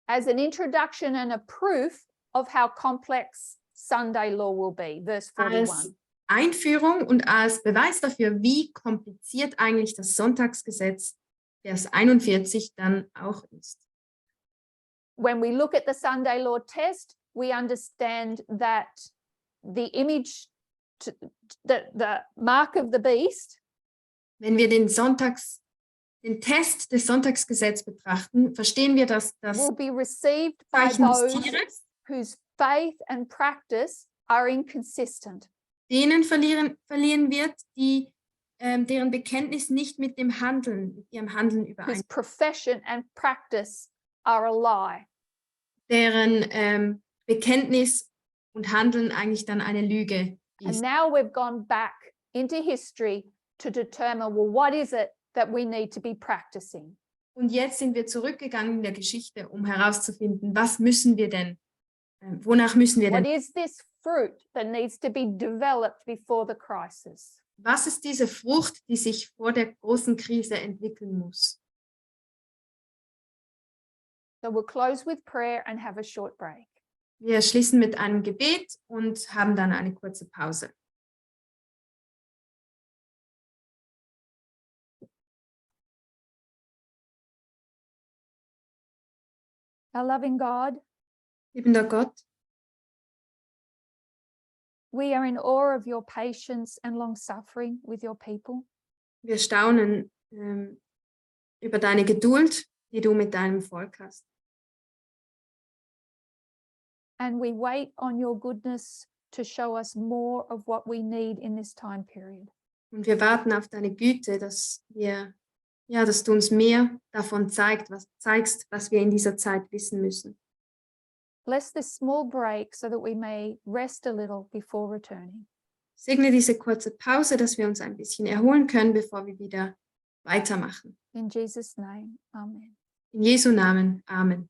as an introduction and a proof of how complex Sunday law will be, verse 41. als Einführung und als Beweis dafür, wie kompliziert eigentlich das Sonntagsgesetz, Vers 41, dann auch ist. When we look at the Sunday law test, we understand that the image, the mark of the beast, Wenn wir den Test des Sonntagsgesetzes betrachten, verstehen wir, dass das will be received by Zeichen des those Tieres whose faith and practice are inconsistent. denen verlieren wird, die deren Bekenntnis nicht mit ihrem Handeln Whose übereinstimmt. profession and practice are a lie. deren Bekenntnis und Handeln eigentlich dann eine Lüge And ist. now we've gone back into history to determine, well, what is it that we need to be practicing? Und jetzt sind wir zurückgegangen in der Geschichte, um herauszufinden, was müssen wir denn, wonach müssen wir What denn, is this fruit that needs to be developed before the crisis? was ist diese Frucht, die sich vor der großen Krise entwickeln muss? So we'll close with prayer and have a short break. Wir schließen mit einem Gebet und haben dann eine kurze Pause. Our loving God, Liebender Gott, we are in awe of your patience and long suffering with your people. wir staunen über deine Geduld, die du mit deinem Volk hast. And we wait on your goodness to show us more of what we need in this time period. Und wir warten auf deine Güte, dass du uns mehr davon zeigst, was wir in dieser Zeit wissen müssen. Bless this small break so that we may rest a little before returning. Segne diese kurze Pause, dass wir uns ein bisschen erholen können, bevor wir wieder weitermachen. In Jesus' name, amen. In Jesu Namen. Amen.